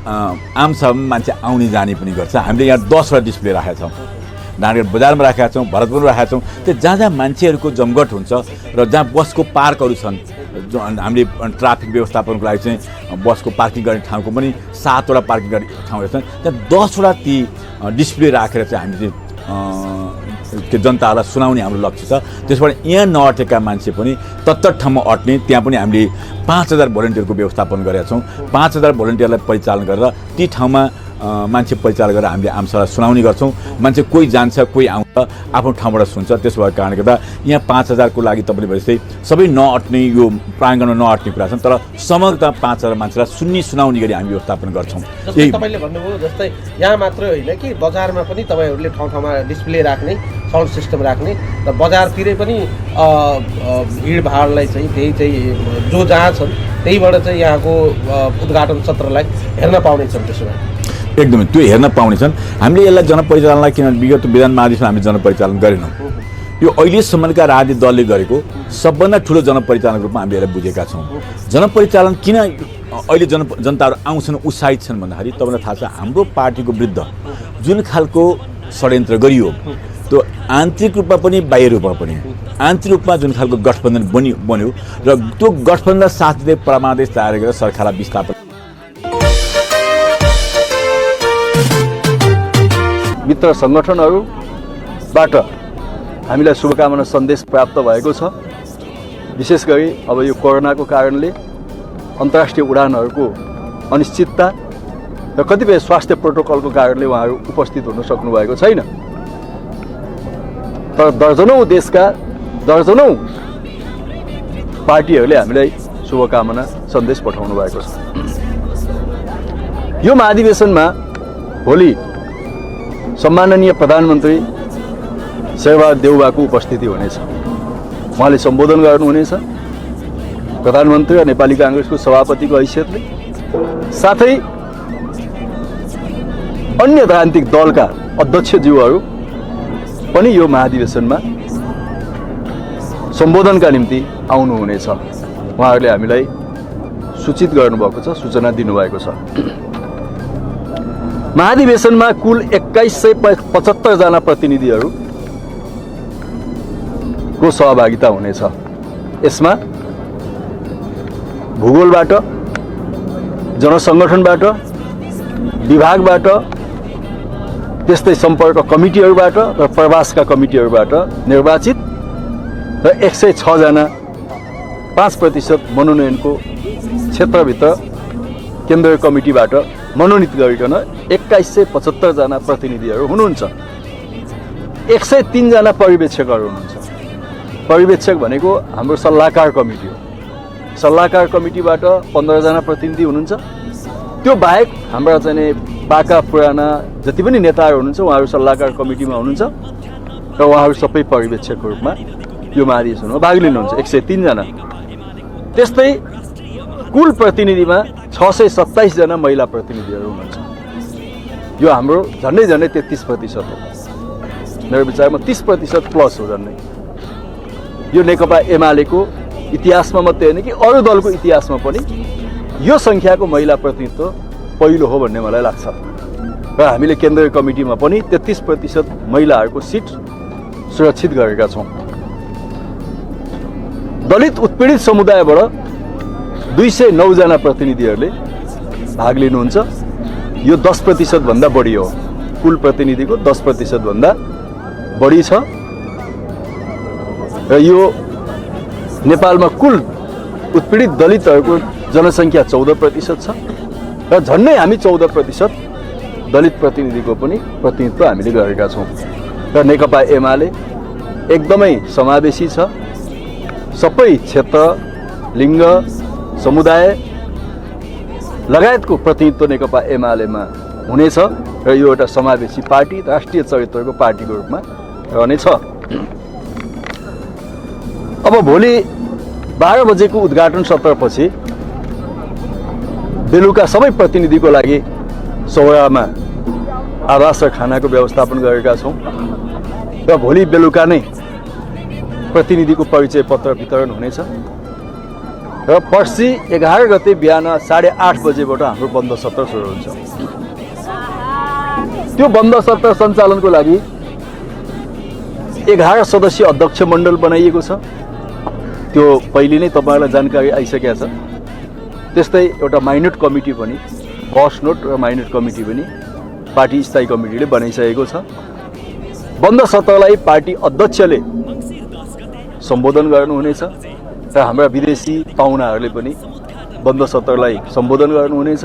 आमसभामा मान्छे आउने जाने पनि गर्छ। हामीले यहाँ 10वटा डिस्प्ले राखेका छौँ। नारायणगढ बजारमा राखेका छौँ, भरतपुरमा राखेका छौँ। त्यो जहाँ जहाँ मान्छेहरूको जमघट हुन्छ र जहाँ बसको पार्कहरू छन्, हामीले ट्राफिक व्यवस्थापनको लागि चाहिँ बसको पार्किङ गर्ने ठाउँको पनि 7वटा पार्किङ गर्ने ठाउँहरू छन्। त्यहाँ 10वटा ती डिस्प्ले राखेर चाहिँ हामीले त्यो जनताहरूलाई सुनाउने हाम्रो लक्ष्य छ। त्यसबाट यहाँ नअटेका मान्छे पनि तत्तर ठाउँमा अट्ने त्यहाँ पनि हामीले 5,000 भोलिन्टियरको व्यवस्थापन गरेका छौँ। 5,000 भोलिन्टियरलाई परिचालन गरेर ती ठाउँमा मान्छे परिचालन गरेर हामीले आमसभालाई सुनाउने गर्छौँ। मान्छे कोही जान्छ, कोही आउँछ, आफ्नो ठाउँबाट सुन्छ। त्यसो भएको कारणले गर्दा यहाँ 5,000को लागि तपाईँले भनेपछि सबै नअट्ने यो प्राङ्गणमा नअट्ने कुरा छन्, तर समग्र 5,000 मान्छेलाई सुनाउने गरी हामी व्यवस्थापन गर्छौँ। जस्तै तपाईँले भन्नुभयो जस्तै यहाँ मात्रै होइन कि बजारमा पनि तपाईँहरूले ठाउँ ठाउँमा डिस्प्ले राख्ने, साउन्ड सिस्टम राख्ने र बजारतिरै पनि भिडभाडलाई चाहिँ त्यही चाहिँ जो जहाँ छन् त्यहीबाट चाहिँ यहाँको उद्घाटन सत्रलाई हेर्न पाउने छन्। त्यसो भए एकदमै त्यो हेर्न पाउने छन्। हामीले यसलाई जनपरिचालनलाई किन विगत विधान महाधिवेशनमा हामीले जनपरिचालन गरेनौँ। यो अहिलेसम्मका राजनीतिक दलले गरेको सबभन्दा ठुलो जनपरिचालनको रूपमा हामीले यसलाई बुझेका छौँ। जनपरिचालन किन अहिले जनताहरू आउँछन्, उत्साहित छन् भन्दाखेरि तपाईँलाई थाहा छ हाम्रो पार्टीको विरुद्ध जुन खालको षड्यन्त्र गरियो त्यो आन्तरिक रूपमा पनि बाह्य रूपमा पनि, आन्तरिक रूपमा जुन खालको गठबन्धन बन्यो र त्यो गठबन्धन साथ दिँदै परमादेश तयार गरेर सरकारलाई विस्थापन मित्र सङ्गठनहरूबाट हामीलाई शुभकामना सन्देश प्राप्त भएको छ। विशेष गरी अब यो कोरोनाको कारणले अन्तर्राष्ट्रिय उडानहरूको अनिश्चितता र कतिपय स्वास्थ्य प्रोटोकलको कारणले उहाँहरू उपस्थित हुन सक्नुभएको छैन। तर दर्जनौँ देशका दर्जनौँ पार्टीहरूले हामीलाई शुभकामना सन्देश पठाउनु भएको छ। यो महाधिवेशनमा भोलि सम्माननीय प्रधानमन्त्री शेरबहादुर देउवाको उपस्थिति हुनेछ। उहाँले सम्बोधन गर्नुहुनेछ प्रधानमन्त्री र नेपाली काङ्ग्रेसको सभापतिको हैसियतले, साथै अन्य राजनीतिक दलका अध्यक्षज्यूहरू पनि यो महाधिवेशनमा सम्बोधनका निम्ति आउनुहुनेछ। उहाँहरूले हामीलाई सूचित गर्नुभएको छ, सूचना दिनुभएको छ। महाधिवेशनमा कुल 2175 जना प्रतिनिधिहरूको सहभागिता हुनेछ। यसमा भूगोलबाट, जनसङ्गठनबाट, विभागबाट, त्यस्तै सम्पर्क कमिटीहरूबाट र प्रवासका कमिटीहरूबाट निर्वाचित र 106 जना 5% मनोनयनको क्षेत्रभित्र केन्द्रीय कमिटीबाट मनोनित गरिकन 2175 जना प्रतिनिधिहरू हुनुहुन्छ। 103 जना पर्यवेक्षकहरू हुनुहुन्छ। पर्यवेक्षक भनेको हाम्रो सल्लाहकार कमिटी हो। सल्लाहकार कमिटीबाट 15 जना प्रतिनिधि हुनुहुन्छ। त्यो बाहेक हाम्रा चाहिँ पाका पुराना जति पनि नेताहरू हुनुहुन्छ उहाँहरू सल्लाहकार कमिटीमा हुनुहुन्छ र उहाँहरू सबै पर्यवेक्षकको रूपमा यो महाधिवेशनमा भाग लिनुहुन्छ। 103 जना। त्यस्तै कुल प्रतिनिधिमा 627 जना महिला प्रतिनिधिहरू हुनुहुन्छ। यो हाम्रो झन्डै 33% हो। मेरो विचारमा 30% प्लस हो झन्डै। यो नेकपा एमालेको इतिहासमा मात्रै होइन कि अरू दलको इतिहासमा पनि यो सङ्ख्याको महिला प्रतिनिधित्व पहिलो हो भन्ने मलाई लाग्छ। र हामीले केन्द्रीय कमिटीमा पनि 33% महिलाहरूको सिट सुरक्षित गरेका छौँ। दलित उत्पीडित समुदायबाट 209 जना प्रतिनिधिहरूले भाग लिनुहुन्छ। यो 10% भन्दा बढी हो। कुल प्रतिनिधिको 10% भन्दा बढी छ। र यो नेपालमा कुल उत्पीडित दलितहरूको जनसङ्ख्या 14% छ र झन्डै हामी 14% दलित प्रतिनिधिको पनि प्रतिनिधित्व हामीले गरेका छौँ। र नेकपा एमाले एकदमै समावेशी छ। सबै क्षेत्र, लिङ्ग, समुदाय लगायतको प्रतिनिधित्व नेकपा एमालेमा हुनेछ र यो एउटा समावेशी पार्टी, राष्ट्रिय चरित्रको पार्टीको रूपमा रहनेछ। अब भोलि 12 बजेको उद्घाटन सत्रपछि बेलुका सबै प्रतिनिधिको लागि सौरामा आवास र खानाको व्यवस्थापन गरेका छौँ र भोलि बेलुका नै प्रतिनिधिको परिचय पत्र वितरण हुनेछ र पर्सि 11 गते बिहान 8:30 बजेबाट हाम्रो बन्द सत्र सुरु हुन्छ। त्यो बन्द सत्र सञ्चालनको लागि 11 सदस्यीय अध्यक्ष मण्डल बनाइएको छ। त्यो पहिले नै तपाईँहरूलाई जानकारी आइसकेको छ। त्यस्तै एउटा माइनोट कमिटी पनि, कस्ट नोट र माइनोट कमिटी पनि पार्टी स्थायी कमिटीले बनाइसकेको छ। बन्द सत्रलाई पार्टी अध्यक्षले सम्बोधन गर्नुहुनेछ र हाम्रा विदेशी पाहुनाहरूले पनि बन्द सत्रलाई सम्बोधन गर्नुहुनेछ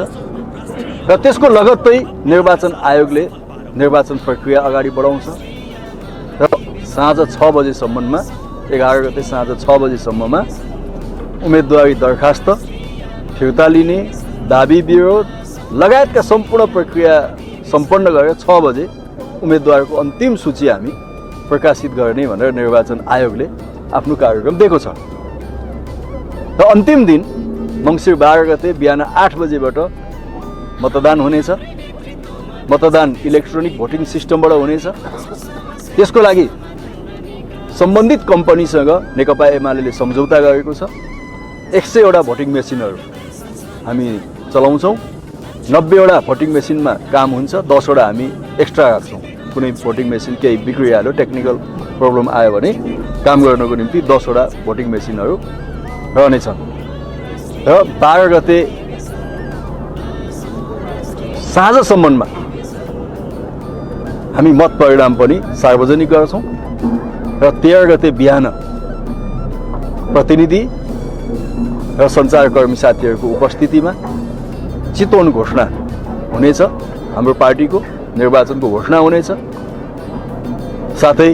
र त्यसको लगत्तै निर्वाचन आयोगले निर्वाचन प्रक्रिया अगाडि बढाउँछ र साँझ 6 बजेसम्ममा 11 गते साँझ 6 बजेसम्ममा उम्मेदवारी दरखास्त फिर्ता लिने, दाबी विरोध लगायतका सम्पूर्ण प्रक्रिया सम्पन्न गरेर 6 बजे उम्मेदवारको अन्तिम सूची हामी प्रकाशित गर्ने भनेर निर्वाचन आयोगले आफ्नो कार्यक्रम दिएको छ। र अन्तिम दिन मङ्सिर 12 गते बिहान 8 बजेबाट मतदान हुनेछ। मतदान इलेक्ट्रोनिक भोटिङ सिस्टमबाट हुनेछ। त्यसको लागि सम्बन्धित कम्पनीसँग नेकपा एमाले सम्झौता गरेको छ। 100 वटा भोटिङ मेसिनहरू हामी चलाउँछौँ। 90 वटा भोटिङ मेसिनमा काम हुन्छ, 10 वटा हामी एक्स्ट्रा राख्छौँ। कुनै भोटिङ मेसिन केही बिग्रिहाल्यो, टेक्निकल प्रब्लम आयो भने काम गर्नको निम्ति 10 वटा भोटिङ मेसिनहरू रहनेछ। र 12 गते साँझसम्ममा हामी मत परिणाम पनि सार्वजनिक गर्छौँ र 13 गते बिहान प्रतिनिधि र सञ्चारकर्मी साथीहरूको उपस्थितिमा चितवन घोषणा हुनेछ। हाम्रो पार्टीको निर्वाचनको घोषणा हुनेछ। साथै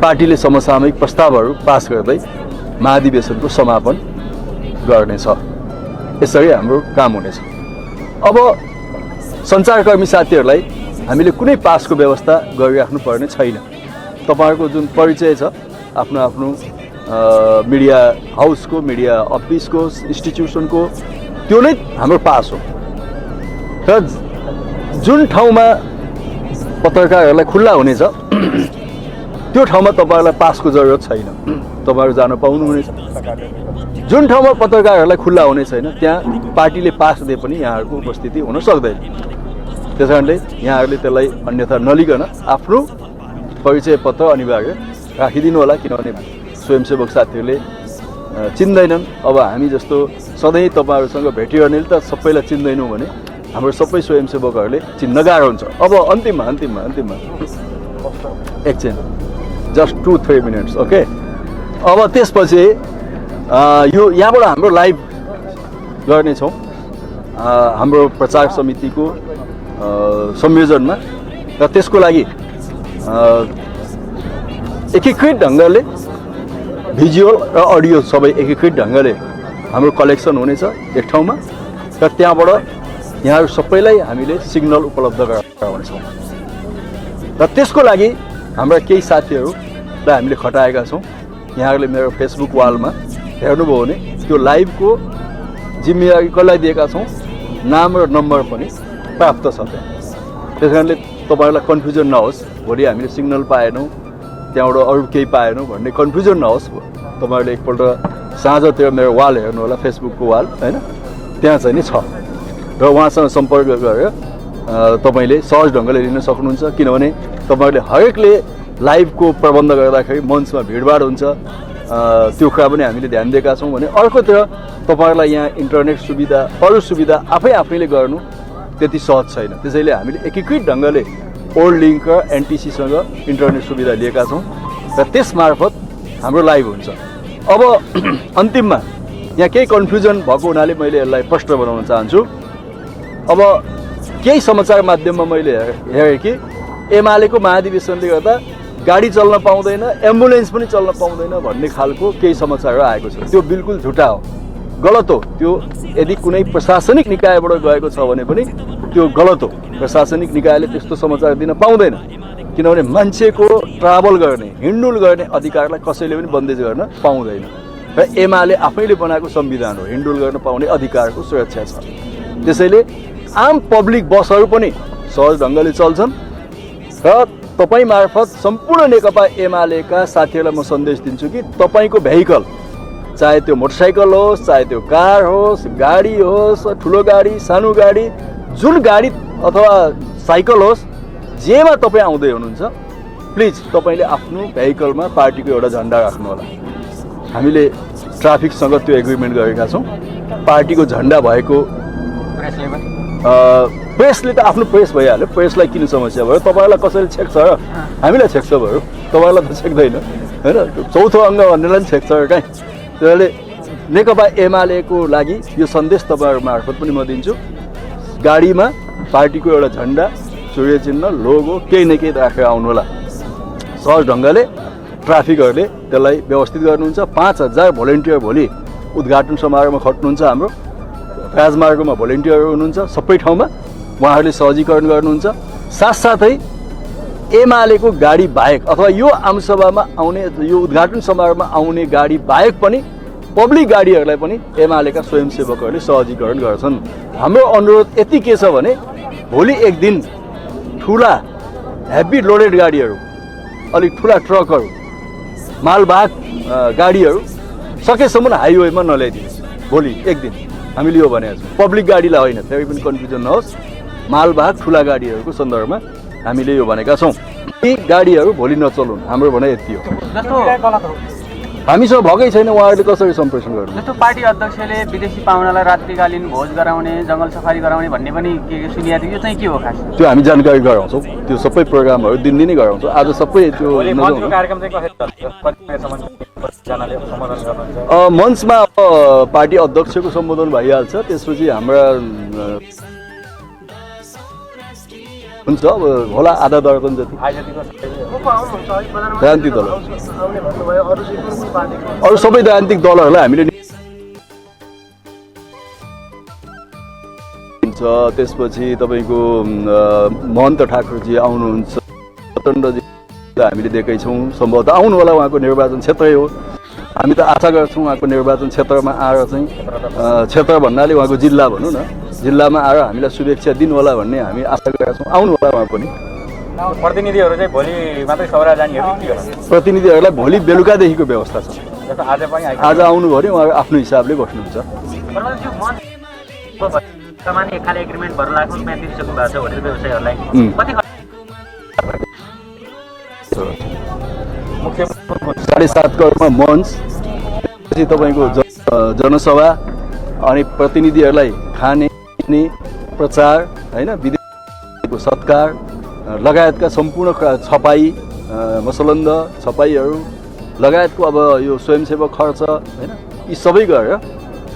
पार्टीले समसामयिक प्रस्तावहरू पास गर्दै महाधिवेशनको समापन गर्नेछ। यसरी हाम्रो काम हुनेछ। अब सञ्चारकर्मी साथीहरूलाई हामीले कुनै पासको व्यवस्था गरिराख्नु पर्ने छैन। तपाईँहरूको जुन परिचय छ आफ्नो आफ्नो मिडिया हाउसको, मिडिया अफिसको, इन्स्टिट्युसनको, त्यो नै हाम्रो पास हो। र जुन ठाउँमा पत्रकारहरूलाई खुल्ला हुनेछ त्यो ठाउँमा तपाईँहरूलाई पासको जरुरत छैन, तपाईँहरू जान पाउनुहुनेछ। जुन ठाउँमा पत्रकारहरूलाई खुल्ला हुने छैन त्यहाँ पार्टीले पास दिए पनि यहाँहरूको उपस्थिति हुन सक्दैन। त्यस कारणले यहाँहरूले त्यसलाई अन्यथा नलिकन आफ्नो परिचय पत्र अनिवार्य राखिदिनु होला, किनभने स्वयंसेवक साथीहरूले चिन्दैनन्। अब हामी जस्तो सधैँ तपाईँहरूसँग भेटिरहनेले त सबैलाई चिन्दैनौँ भने हाम्रो सबै स्वयंसेवकहरूले चिन्न गाह्रो हुन्छ। अब अन्तिममा एकछिन जस्ट 2-3 मिनट्स ओके। अब त्यसपछि यो यहाँबाट हाम्रो लाइभ गर्नेछौँ हाम्रो प्रचार समितिको संयोजनमा, र त्यसको लागि एकीकृत ढङ्गले भिजुअल र अडियो सबै एकीकृत ढङ्गले हाम्रो कलेक्सन हुनेछ एक ठाउँमा, र त्यहाँबाट यहाँहरू सबैलाई हामीले सिग्नल उपलब्ध गराउनेछौँ। र त्यसको लागि हाम्रा केही साथीहरूलाई हामीले खटाएका छौँ। यहाँहरूले मेरो फेसबुक वालमा हेर्नुभयो भने त्यो लाइभको जिम्मेवारी कसलाई दिएका छौँ, नाम र नम्बर पनि प्राप्त छ त्यहाँ। त्यस कारणले तपाईँहरूलाई कन्फ्युजन नहोस्, भोलि हामीले सिग्नल पाएनौँ त्यहाँबाट अरू केही पाएनौँ भन्ने कन्फ्युजन नहोस्। तपाईँहरूले एकपल्ट साँझतिर मेरो वाल हेर्नु होला, फेसबुकको वाल होइन, त्यहाँ चाहिँ नि छ, र उहाँसँग सम्पर्क गरेर तपाईँले सहज ढङ्गले लिन सक्नुहुन्छ। किनभने तपाईँहरूले हरेकले लाइभको प्रबन्ध गर्दाखेरि मञ्चमा भिडभाड हुन्छ, त्यो कुरा पनि हामीले ध्यान दिएका छौँ भने। अर्कोतिर तपाईँहरूलाई यहाँ इन्टरनेट सुविधा, अरू सुविधा आफैले गर्नु त्यति सहज छैन। त्यसैले हामीले एकीकृत ढङ्गले ओल्ड लिङ्क र एनटिसीसँग इन्टरनेट सुविधा लिएका छौँ, र त्यस मार्फत हाम्रो लाइभ हुन्छ। अब अन्तिममा यहाँ केही कन्फ्युजन भएको हुनाले मैले यसलाई प्रष्ट बनाउन चाहन्छु। अब केही समाचार माध्यममा मैले हेरेँ कि एमालेको महाधिवेशनले गर्दा गाडी चल्न पाउँदैन, एम्बुलेन्स पनि चल्न पाउँदैन भन्ने खालको केही समाचारहरू आएको छ। त्यो बिल्कुल झुटा हो, गलत हो। त्यो यदि कुनै प्रशासनिक निकायबाट गएको छ भने पनि त्यो गलत हो। प्रशासनिक निकायले त्यस्तो समाचार दिन पाउँदैन, किनभने मान्छेको ट्राभल गर्ने, हिँडडुल गर्ने अधिकारलाई कसैले पनि बन्देज गर्न पाउँदैन, र एमाले आफैले बनाएको संविधान हो हिँडडुल गर्न पाउने अधिकारको सुरक्षा छ। त्यसैले आम पब्लिक बसहरू पनि सहज ढङ्गले चल्छन्, र तपाईँ मार्फत सम्पूर्ण नेकपा एमालेका साथीहरूलाई म सन्देश दिन्छु कि तपाईँको भेहिकल, चाहे त्यो मोटरसाइकल होस्, चाहे त्यो कार होस्, गाडी होस्, ठुलो गाडी, सानो गाडी, जुन गाडी अथवा साइकल होस्, जेमा तपाईँ आउँदै हुनुहुन्छ प्लिज तपाईँले आफ्नो भेहिकलमा पार्टीको एउटा झन्डा राख्नु होला। हामीले ट्राफिकसँग त्यो एग्रिमेन्ट गरेका छौँ। पार्टीको झन्डा भएको प्रेसले त आफ्नो प्रेस भइहाल्यो, प्रेसलाई किन समस्या भयो? तपाईँहरूलाई कसैले छेक्छ र? हामीलाई छेक्छ भयो, तपाईँलाई त छेक्दैन होइन। चौथो अङ्ग भन्नेलाई पनि छेक्छ कहीँ। त्यसैले नेकपा एमालेको लागि यो सन्देश तपाईँहरू मार्फत पनि म दिन्छु। गाडीमा पार्टीको एउटा झन्डा, सूर्य चिन्ह, लोगो केही न केही राखेर आउनु होला। सहज ढङ्गले ट्राफिकहरूले त्यसलाई व्यवस्थित गर्नुहुन्छ। 5000 भोलिन्टियर भोलि उद्घाटन समारोहमा खट्नुहुन्छ। हाम्रो राजमार्गमा भोलिन्टियरहरू हुनुहुन्छ, सबै ठाउँमा उहाँहरूले सहजीकरण गर्नुहुन्छ। साथसाथै एमालेको गाडी बाहेक अथवा यो आमसभामा आउने, यो उद्घाटन समारोहमा आउने गाडी बाहेक पनि पब्लिक गाडीहरूलाई पनि एमालेका स्वयंसेवकहरूले सहजीकरण गर्छन्। हाम्रो अनुरोध यति के छ भने भोलि एक दिन ठुला हेभी लोडेड गाडीहरू, अलिक ठुला ट्रकहरू, मालवाहक गाडीहरू सकेसम्म हाइवेमा नल्याइदिनुहोस्। भोलि एक दिन हामीले यो भनेको छौँ, पब्लिक गाडीलाई होइन, फेरि पनि कन्फ्युजन नहोस्। मालवाहक ठुला गाडीहरूको सन्दर्भमा हामीले यो भनेका छौँ। यी गाडीहरू भोलि नचलुन्, हाम्रो भनाइ यति हो। हामीसँग भएकै छैन, उहाँहरूले कसरी सम्प्रेषण गर्नु? जस्तो पार्टी अध्यक्षले विदेशी पाहुनालाई रात्रिकालीन भोज गराउने, जङ्गल सफारी गराउने भन्ने पनि के सुनिएको थियो, यो चाहिँ के हो खास? त्यो हामी जानकारी गराउँछौँ, त्यो सबै प्रोग्रामहरू दिनदिनै गराउँछौँ। आज सबै त्यो मञ्चमा पार्टी अध्यक्षको सम्बोधन भइहाल्छ, त्यसपछि हाम्रा हुन्छ अब होला आधा दर्जन जति राजनीतिक दल अरू सबै राजनीतिक दलहरूलाई हामीले त्यसपछि तपाईँको महन्त ठाकुरजी आउनुहुन्छ, प्रचण्डजी हामीले देखेकै छौँ, सम्भवतः आउनु होला, उहाँको निर्वाचन क्षेत्रै हो। हामी त आशा गर्छौँ उहाँको निर्वाचन क्षेत्रमा आएर चाहिँ क्षेत्र भन्नाले उहाँको जिल्ला भनौँ न, जिल्लामा आएर हामीलाई शुभेच्छा दिनु होला भन्ने हामी आशा गरेका छौँ। आउनु होला उहाँ पनि। प्रतिनिधिहरू चाहिँ भोलि मात्रै सौरा जाने हो कि प्रतिनिधिहरूलाई भोलि बेलुकादेखिको व्यवस्था छ। आज पनि आज आउनु भने उहाँ आफ्नो हिसाबले बस्नुहुन्छ। सामान्य खाले एग्रिमेन्ट भएर लाग्नु म्याथ दिइसक्नु भएको छ होटेल व्यवसायीहरूलाई कति 7.5 करोडमा मञ्च, तपाईँको जनसभा अनि प्रतिनिधिहरूलाई खाने प्रचार होइन, विदेशको सत्कार लगायतका सम्पूर्ण छपाई मसलन्द छपाईहरू लगायतको अब यो स्वयंसेवक खर्च होइन, यी सबै गरेर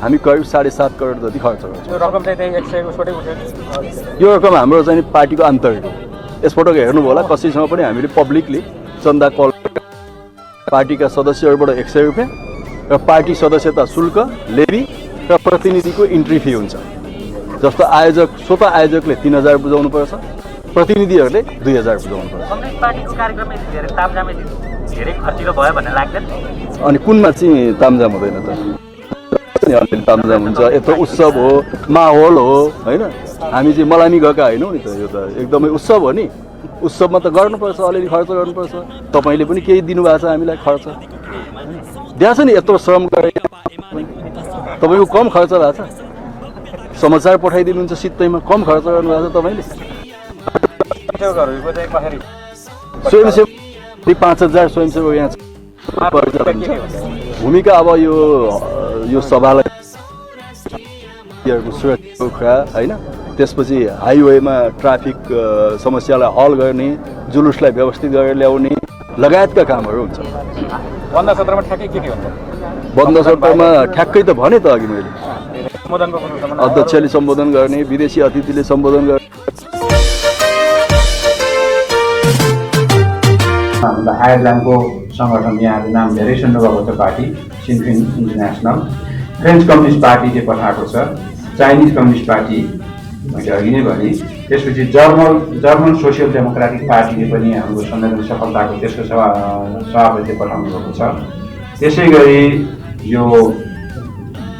हामी करिब 7.5 करोड जति खर्च गर्छौँ। यो रकम चाहिँ 100 छोटै उठ्यो। यो रकम हाम्रो चाहिँ पार्टीको आन्तरिक हो। यसपटक हेर्नुभयो होला कसैसँग पनि हामीले पब्लिकली चन्दा कल, पार्टीका सदस्यहरूबाट 100 रुपियाँ र पार्टी सदस्यता शुल्क लेबी र प्रतिनिधिको इन्ट्री फी हुन्छ। जस्तो आयोजक स्वतः आयोजकले 3000 बुझाउनुपर्छ, प्रतिनिधिहरूले 2000 बुझाउनुपर्छ। कङ्ग्रेस पार्टीको कार्यक्रममा धेरै तामझामै धेरै खर्चिलो भयो भन्ने लाग्दैन। अनि कुनमा चाहिँ तामझाम हुँदैन त? अलिअलि तामझाम हुन्छ। यत्रो उत्सव हो, माहौल हो होइन, हामी चाहिँ मलामी गएका होइनौँ नि त। यो त एकदमै उत्सव हो नि, उत्सवमा त गर्नुपर्छ, अलिअलि खर्च गर्नुपर्छ। तपाईँले पनि केही दिनुभएको छ हामीलाई खर्च दिएको छ नि, यत्रो श्रम गरे, तपाईँको कम खर्च भएको छ। समाचार पठाइदिनुहुन्छ सित्तैमा, कम खर्च गर्नुभएको छ तपाईँले। स्वयंसेवक 5000 स्वयंसेवक यहाँ भूमिका अब यो सभालाई सुरक्षाको कुरा होइन, त्यसपछि हाइवेमा ट्राफिक समस्यालाई हल गर्ने, जुलुसलाई व्यवस्थित गरेर ल्याउने लगायतका कामहरू हुन्छ। बन्द सत्रमा ठ्याक्कै के हुन्छ? बन्द सत्रमा ठ्याक्कै त भने त अघि मैले, अध्यक्षले सम्बोधन गर्ने, विदेशी अतिथिले सम्बोधन गर्ने। आयरल्यान्डको सङ्गठन यहाँको नाम धेरै सुन्नुभएको छ, पार्टी सिन्फिन इन्टरनेसनल, फ्रेन्च कम्युनिस्ट पार्टीले पठाएको छ, चाइनिज कम्युनिस्ट पार्टी मैले अघि नै भने, त्यसपछि जर्मन सोसियल डेमोक्रेटिक पार्टीले पनि हाम्रो सम्मेलन सफलताको त्यसको सभापति पठाउनु भएको छ। त्यसै गरी यो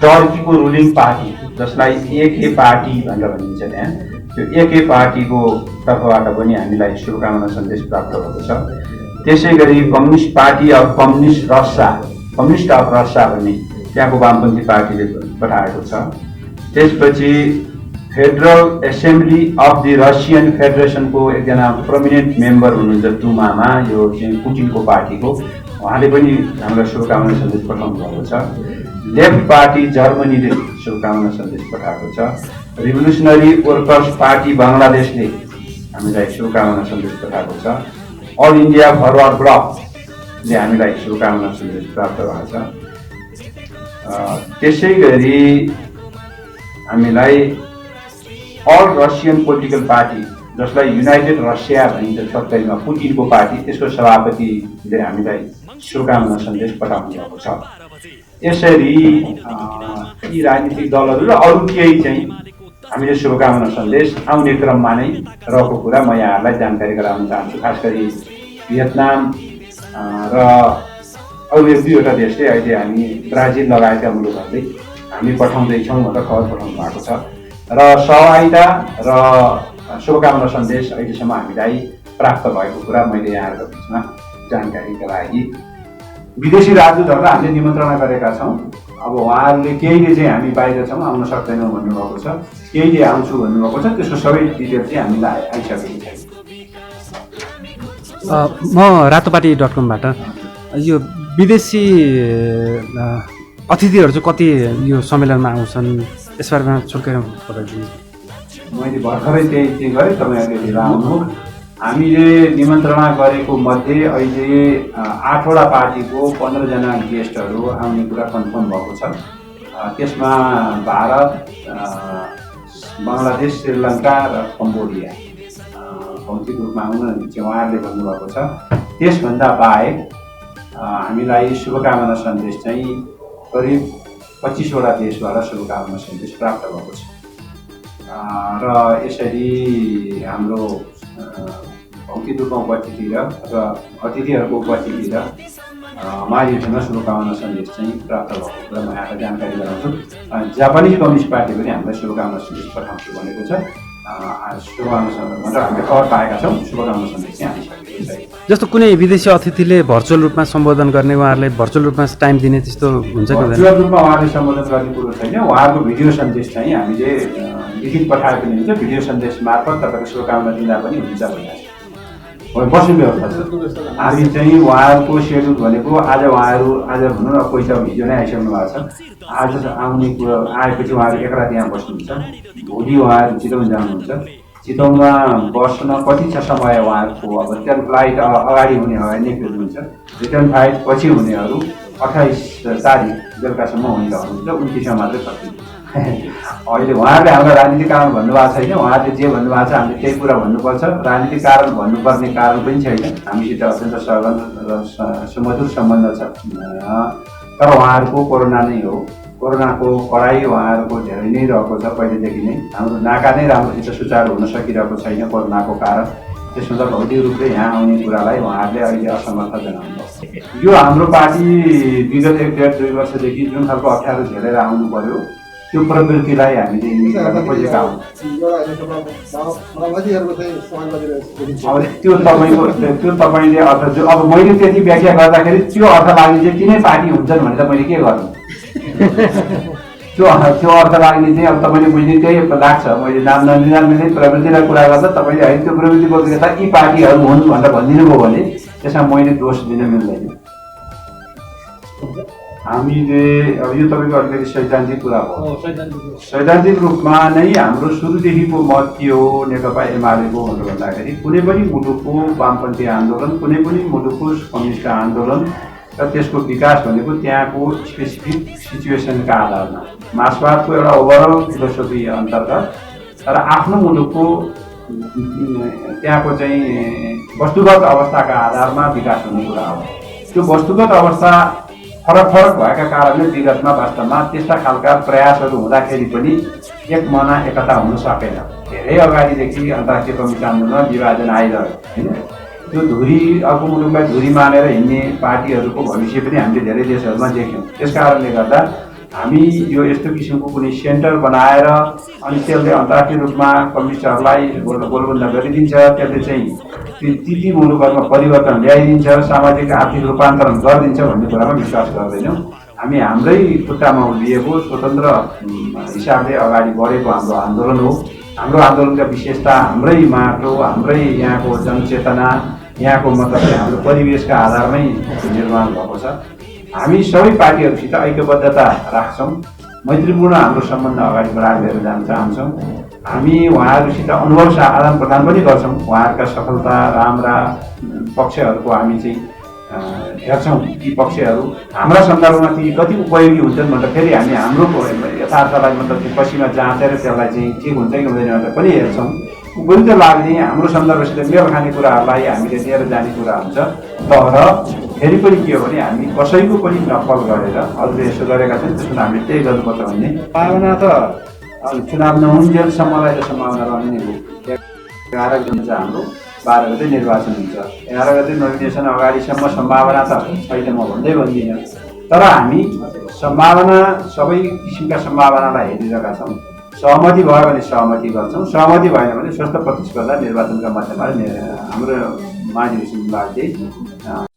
टर्कीको रुलिङ पार्टी जसलाई एके पार्टी भनेर भनिन्छ त्यहाँ, त्यो एके पार्टीको तर्फबाट पनि हामीलाई शुभकामना सन्देश प्राप्त भएको छ। त्यसै गरी communist party of communist of Russia भन्ने त्यहाँको वामपन्थी पार्टीले पठाएको छ। त्यसपछि federal assembly of the Russian फेडरेसनको एकजना प्रोमिनेन्ट मेम्बर हुनुहुन्छ दुमामा, यो चाहिँ पुटिनको पार्टीको, उहाँले पनि हामीलाई शुभकामना सन्देश पठाउनु भएको छ। लेफ्ट पार्टी जर्मनीले शुभकामना सन्देश पठाएको छ। रिभोल्युसनरी वर्कर्स पार्टी बङ्गलादेशले हामीलाई शुभकामना सन्देश पठाएको छ। अल इन्डिया फरवर्ड ब्लकले हामीलाई शुभकामना सन्देश प्राप्त भएको छ। त्यसै गरी हामीलाई अल रसियन पोलिटिकल पार्टी जसलाई युनाइटेड रसिया भनिन्छ छोटकरीमा, पुटिनको पार्टी, त्यसको सभापतिले हामीलाई शुभकामना सन्देश पठाउनु भएको छ। यसरी यी राजनीतिक दलहरू र अरू केही चाहिँ हामीले शुभकामना सन्देश आउने क्रममा नै रहेको कुरा म यहाँहरूलाई जानकारी गराउन चाहन्छु। खास गरी भियतनाम र अरू 1-2वटा देशले अहिले हामी ब्राजिल लगायतका मुलुकहरूले हामी पठाउँदैछौँ भनेर खबर पठाउनु भएको छ। र सहभागिता र शुभकामना सन्देश अहिलेसम्म हामीलाई प्राप्त भएको कुरा मैले यहाँहरूको बिचमा जानकारीका लागि विदेशी राजदूतहरूलाई हामीले निमन्त्रणा गरेका छौँ। अब उहाँहरूले केहीले चाहिँ हामी बाहिर छौँ आउन सक्दैनौँ भन्नुभएको छ, केहीले आउँछु भन्नुभएको छ, त्यसको सबै डिटेल चाहिँ हामीलाई आइसकेको छ। म रातोपाटी.com यो विदेशी अतिथिहरू चाहिँ कति यो सम्मेलनमा आउँछन् यसबारेमा छुट्याएर बताइदिनु। मैले भर्खरै त्यही गरेँ, तपाईँहरूले लिएर आउनु। हामीले निमन्त्रणा गरेको मध्ये अहिले 8वटा पार्टीको 15जना गेस्टहरू आउने कुरा कन्फर्म भएको छ। त्यसमा भारत, बङ्गलादेश, श्रीलङ्का र कम्बोडिया भौतिक रूपमा आउन चाहिँ उहाँहरूले भन्नुभएको छ। त्यसभन्दा बाहेक हामीलाई शुभकामना सन्देश चाहिँ करिब 25वटा देशबाट शुभकामना सन्देश प्राप्त भएको छ र यसरी हाम्रो भौतिक रूपमा उपस्थिति अथवा अतिथिहरूको उपस्थिति र महाधिवेशनमा शुभकामना सन्देश चाहिँ प्राप्त भएको कुरा म यहाँलाई जानकारी गराउँछु। जापानिज कम्युनिस्ट पार्टी पनि हामीलाई शुभकामना सन्देश पठाउँछु भनेको छ। शुभकामना सन्देश हामीले खबर पाएका छौँ। शुभकामना सन्देश चाहिँ हालिसकेको छ। जस्तो कुनै विदेशी अतिथिले भर्चुअल रूपमा सम्बोधन गर्ने, उहाँहरूलाई भर्चुअल रूपमा टाइम दिने त्यस्तो हुन्छ कि हुँदैन? भर्चुअल रूपमा उहाँहरूले सम्बोधन गर्ने कुरो छैन। उहाँहरूको भिडियो सन्देश चाहिँ हामीले लिखित पठाए पनि हुन्छ, भिडियो सन्देश मार्फत तपाईँको शुभकामना दिँदा पनि हुन्छ भनेर बस्ने व्यवस्था छ। हामी चाहिँ उहाँहरूको सेड्युल भनेको आज भनौँ न कोही त हिजो नै आइसक्नु भएको छ। आज आउने कुरो आएपछि उहाँहरू एक रात यहाँ बस्नुहुन्छ। भोलि उहाँहरू चितवन जानुहुन्छ। चितवनमा बस्न कति छ समय उहाँहरूको? अब रिटर्न फ्लाइट अगाडि हुनेहरू निक्लिनुहुन्छ। रिटर्न फ्लाइट पछि हुनेहरू 28 तारिक बेलुकासम्म हुने रहनुहुन्छ। 29 मात्रै सकिन्छ। अहिले उहाँहरूले हाम्रो राजनीतिक कारण भन्नुभएको छैन। उहाँहरूले जे भन्नुभएको छ हामीले त्यही कुरा भन्नुपर्छ। राजनीतिक कारण भन्नुपर्ने कारण पनि छैन। हामीसित अत्यन्त सघन र सुमधुर सम्बन्ध छ। तर उहाँहरूको कोरोना नै हो। कोरोनाको कडाइ उहाँहरूको धेरै नै रहेको छ पहिलेदेखि नै। हाम्रो नाका नै राम्रोसित सुचारू हुन सकिरहेको छैन कोरोनाको कारण। त्यसमा त भौतिक रूपले यहाँ आउने कुरालाई उहाँहरूले अहिले असमर्थ जनाउनु। यो हाम्रो पार्टी विगत 1.5-2 वर्षदेखि जुन खालको अप्ठ्यारो झेलेर आउनु पर्यो त्यो प्रवृत्तिलाई हामीले खोजेका हौँ। त्यो तपाईँले अर्थ जो अब मैले त्यति व्याख्या गर्दाखेरि त्यो अर्थ लाग्ने चाहिँ तिनै पार्टी हुन्छन् भने त मैले के गर्नु? त्यो अर्थ लाग्ने चाहिँ अब तपाईँले बुझ्ने त्यही लाग्छ। मैले नाम नलिँदै प्रवृत्तिलाई कुरा गर्दा तपाईँले है त्यो प्रवृत्ति बोकेका यी पार्टीहरू हुन् भनेर भनिदिनु भयो भने त्यसमा मैले दोष दिन मिल्दैन। हामीले अब यो तपाईँको अलिकति सैद्धान्तिक कुरा हो। सैद्धान्तिक रूपमा नै हाम्रो सुरुदेखिको मत के हो नेकपा एमालेको भनेर भन्दाखेरि कुनै पनि मुलुकको वामपन्थी आन्दोलन, कुनै पनि मुलुकको कम्युनिस्ट आन्दोलन र त्यसको विकास भनेको त्यहाँको स्पेसिफिक सिचुएसनका आधारमा मार्क्सवादको एउटा ओभरअल फिलोसफी अन्तर्गत तर आफ्नो मुलुकको त्यहाँको चाहिँ वस्तुगत अवस्थाका आधारमा विकास हुने कुरा हो। त्यो वस्तुगत अवस्था फरक भएका कारणले विगतमा वास्तवमा त्यस्ता खालका प्रयासहरू हुँदाखेरि पनि एक मना एकता हुन सकेन। धेरै अगाडिदेखि अन्तर्राष्ट्रिय कम्युनिस्ट आन्दोलनमा विभाजन आइरह्यो होइन। त्यो धुरी अर्को मुलुकलाई धुरी मानेर हिँड्ने पार्टीहरूको भविष्य पनि हामीले धेरै देशहरूमा देख्यौँ। त्यस कारणले गर्दा हामी यो यस्तो किसिमको कुनै सेन्टर बनाएर अनि त्यसले अन्तर्राष्ट्रिय रूपमा कम्युनिस्टहरूलाई गोलबन्द गरिदिन्छ, त्यसले चाहिँ ती मुलुकहरूमा परिवर्तन ल्याइदिन्छ, सामाजिक आर्थिक रूपान्तरण गरिदिन्छ भन्ने कुरामा विश्वास गर्दैनौँ। हामी हाम्रै खुट्टामा उभिएको स्वतन्त्र हिसाबले अगाडि बढेको हाम्रो आन्दोलन हो। हाम्रो आन्दोलनका विशेषता हाम्रै माटो, हाम्रै यहाँको जनचेतना, यहाँको मतलब हाम्रो परिवेशका आधारमै निर्माण भएको छ। हामी सबै पार्टीहरूसित ऐक्यबद्धता राख्छौँ। मैत्रीपूर्ण हाम्रो सम्बन्ध अगाडि बढाएर लिएर जान चाहन्छौँ। हामी उहाँहरूसित अनुभव आदान प्रदान पनि गर्छौँ। उहाँहरूका सफलता राम्रा पक्षहरूको हामी चाहिँ हेर्छौँ। ती पक्षहरू हाम्रा सन्दर्भमा ती कति उपयोगी हुन्छन् भनेर फेरि हामी हाम्रो यथार्थलाई मतलब पछिमा जाँचेर त्यसलाई चाहिँ ठिक हुन्छ कि हुँदैन भनेर पनि हेर्छौँ। उपयुक्त लाग्ने हाम्रो सन्दर्भसित मेल खाने कुराहरूलाई हामीले लिएर जाने कुरा हुन्छ। तर फेरि पनि के हो भने हामी कसैको पनि नकल गरेर अरूले यसो गरेका छन् त्यसमा हामीले त्यही गर्नुपर्छ भन्ने भावना त चुनाव नहुन्जेलसम्मलाई त सम्भावना रहने नै हो। 11 गते चाहिँ हाम्रो 12 गते निर्वाचन हुन्छ। 11 गते नोमिनेसन अगाडिसम्म सम्भावना त छैन म भन्दिनँ। तर हामी सम्भावना सबै किसिमका सम्भावनालाई हेरिरहेका छौँ। सहमति भयो भने सहमति गर्छौँ, सहमति भएन भने स्वस्थ प्रतिस्पर्धा निर्वाचनका माध्यमबाट हाम्रो महाधिवेशन विभागले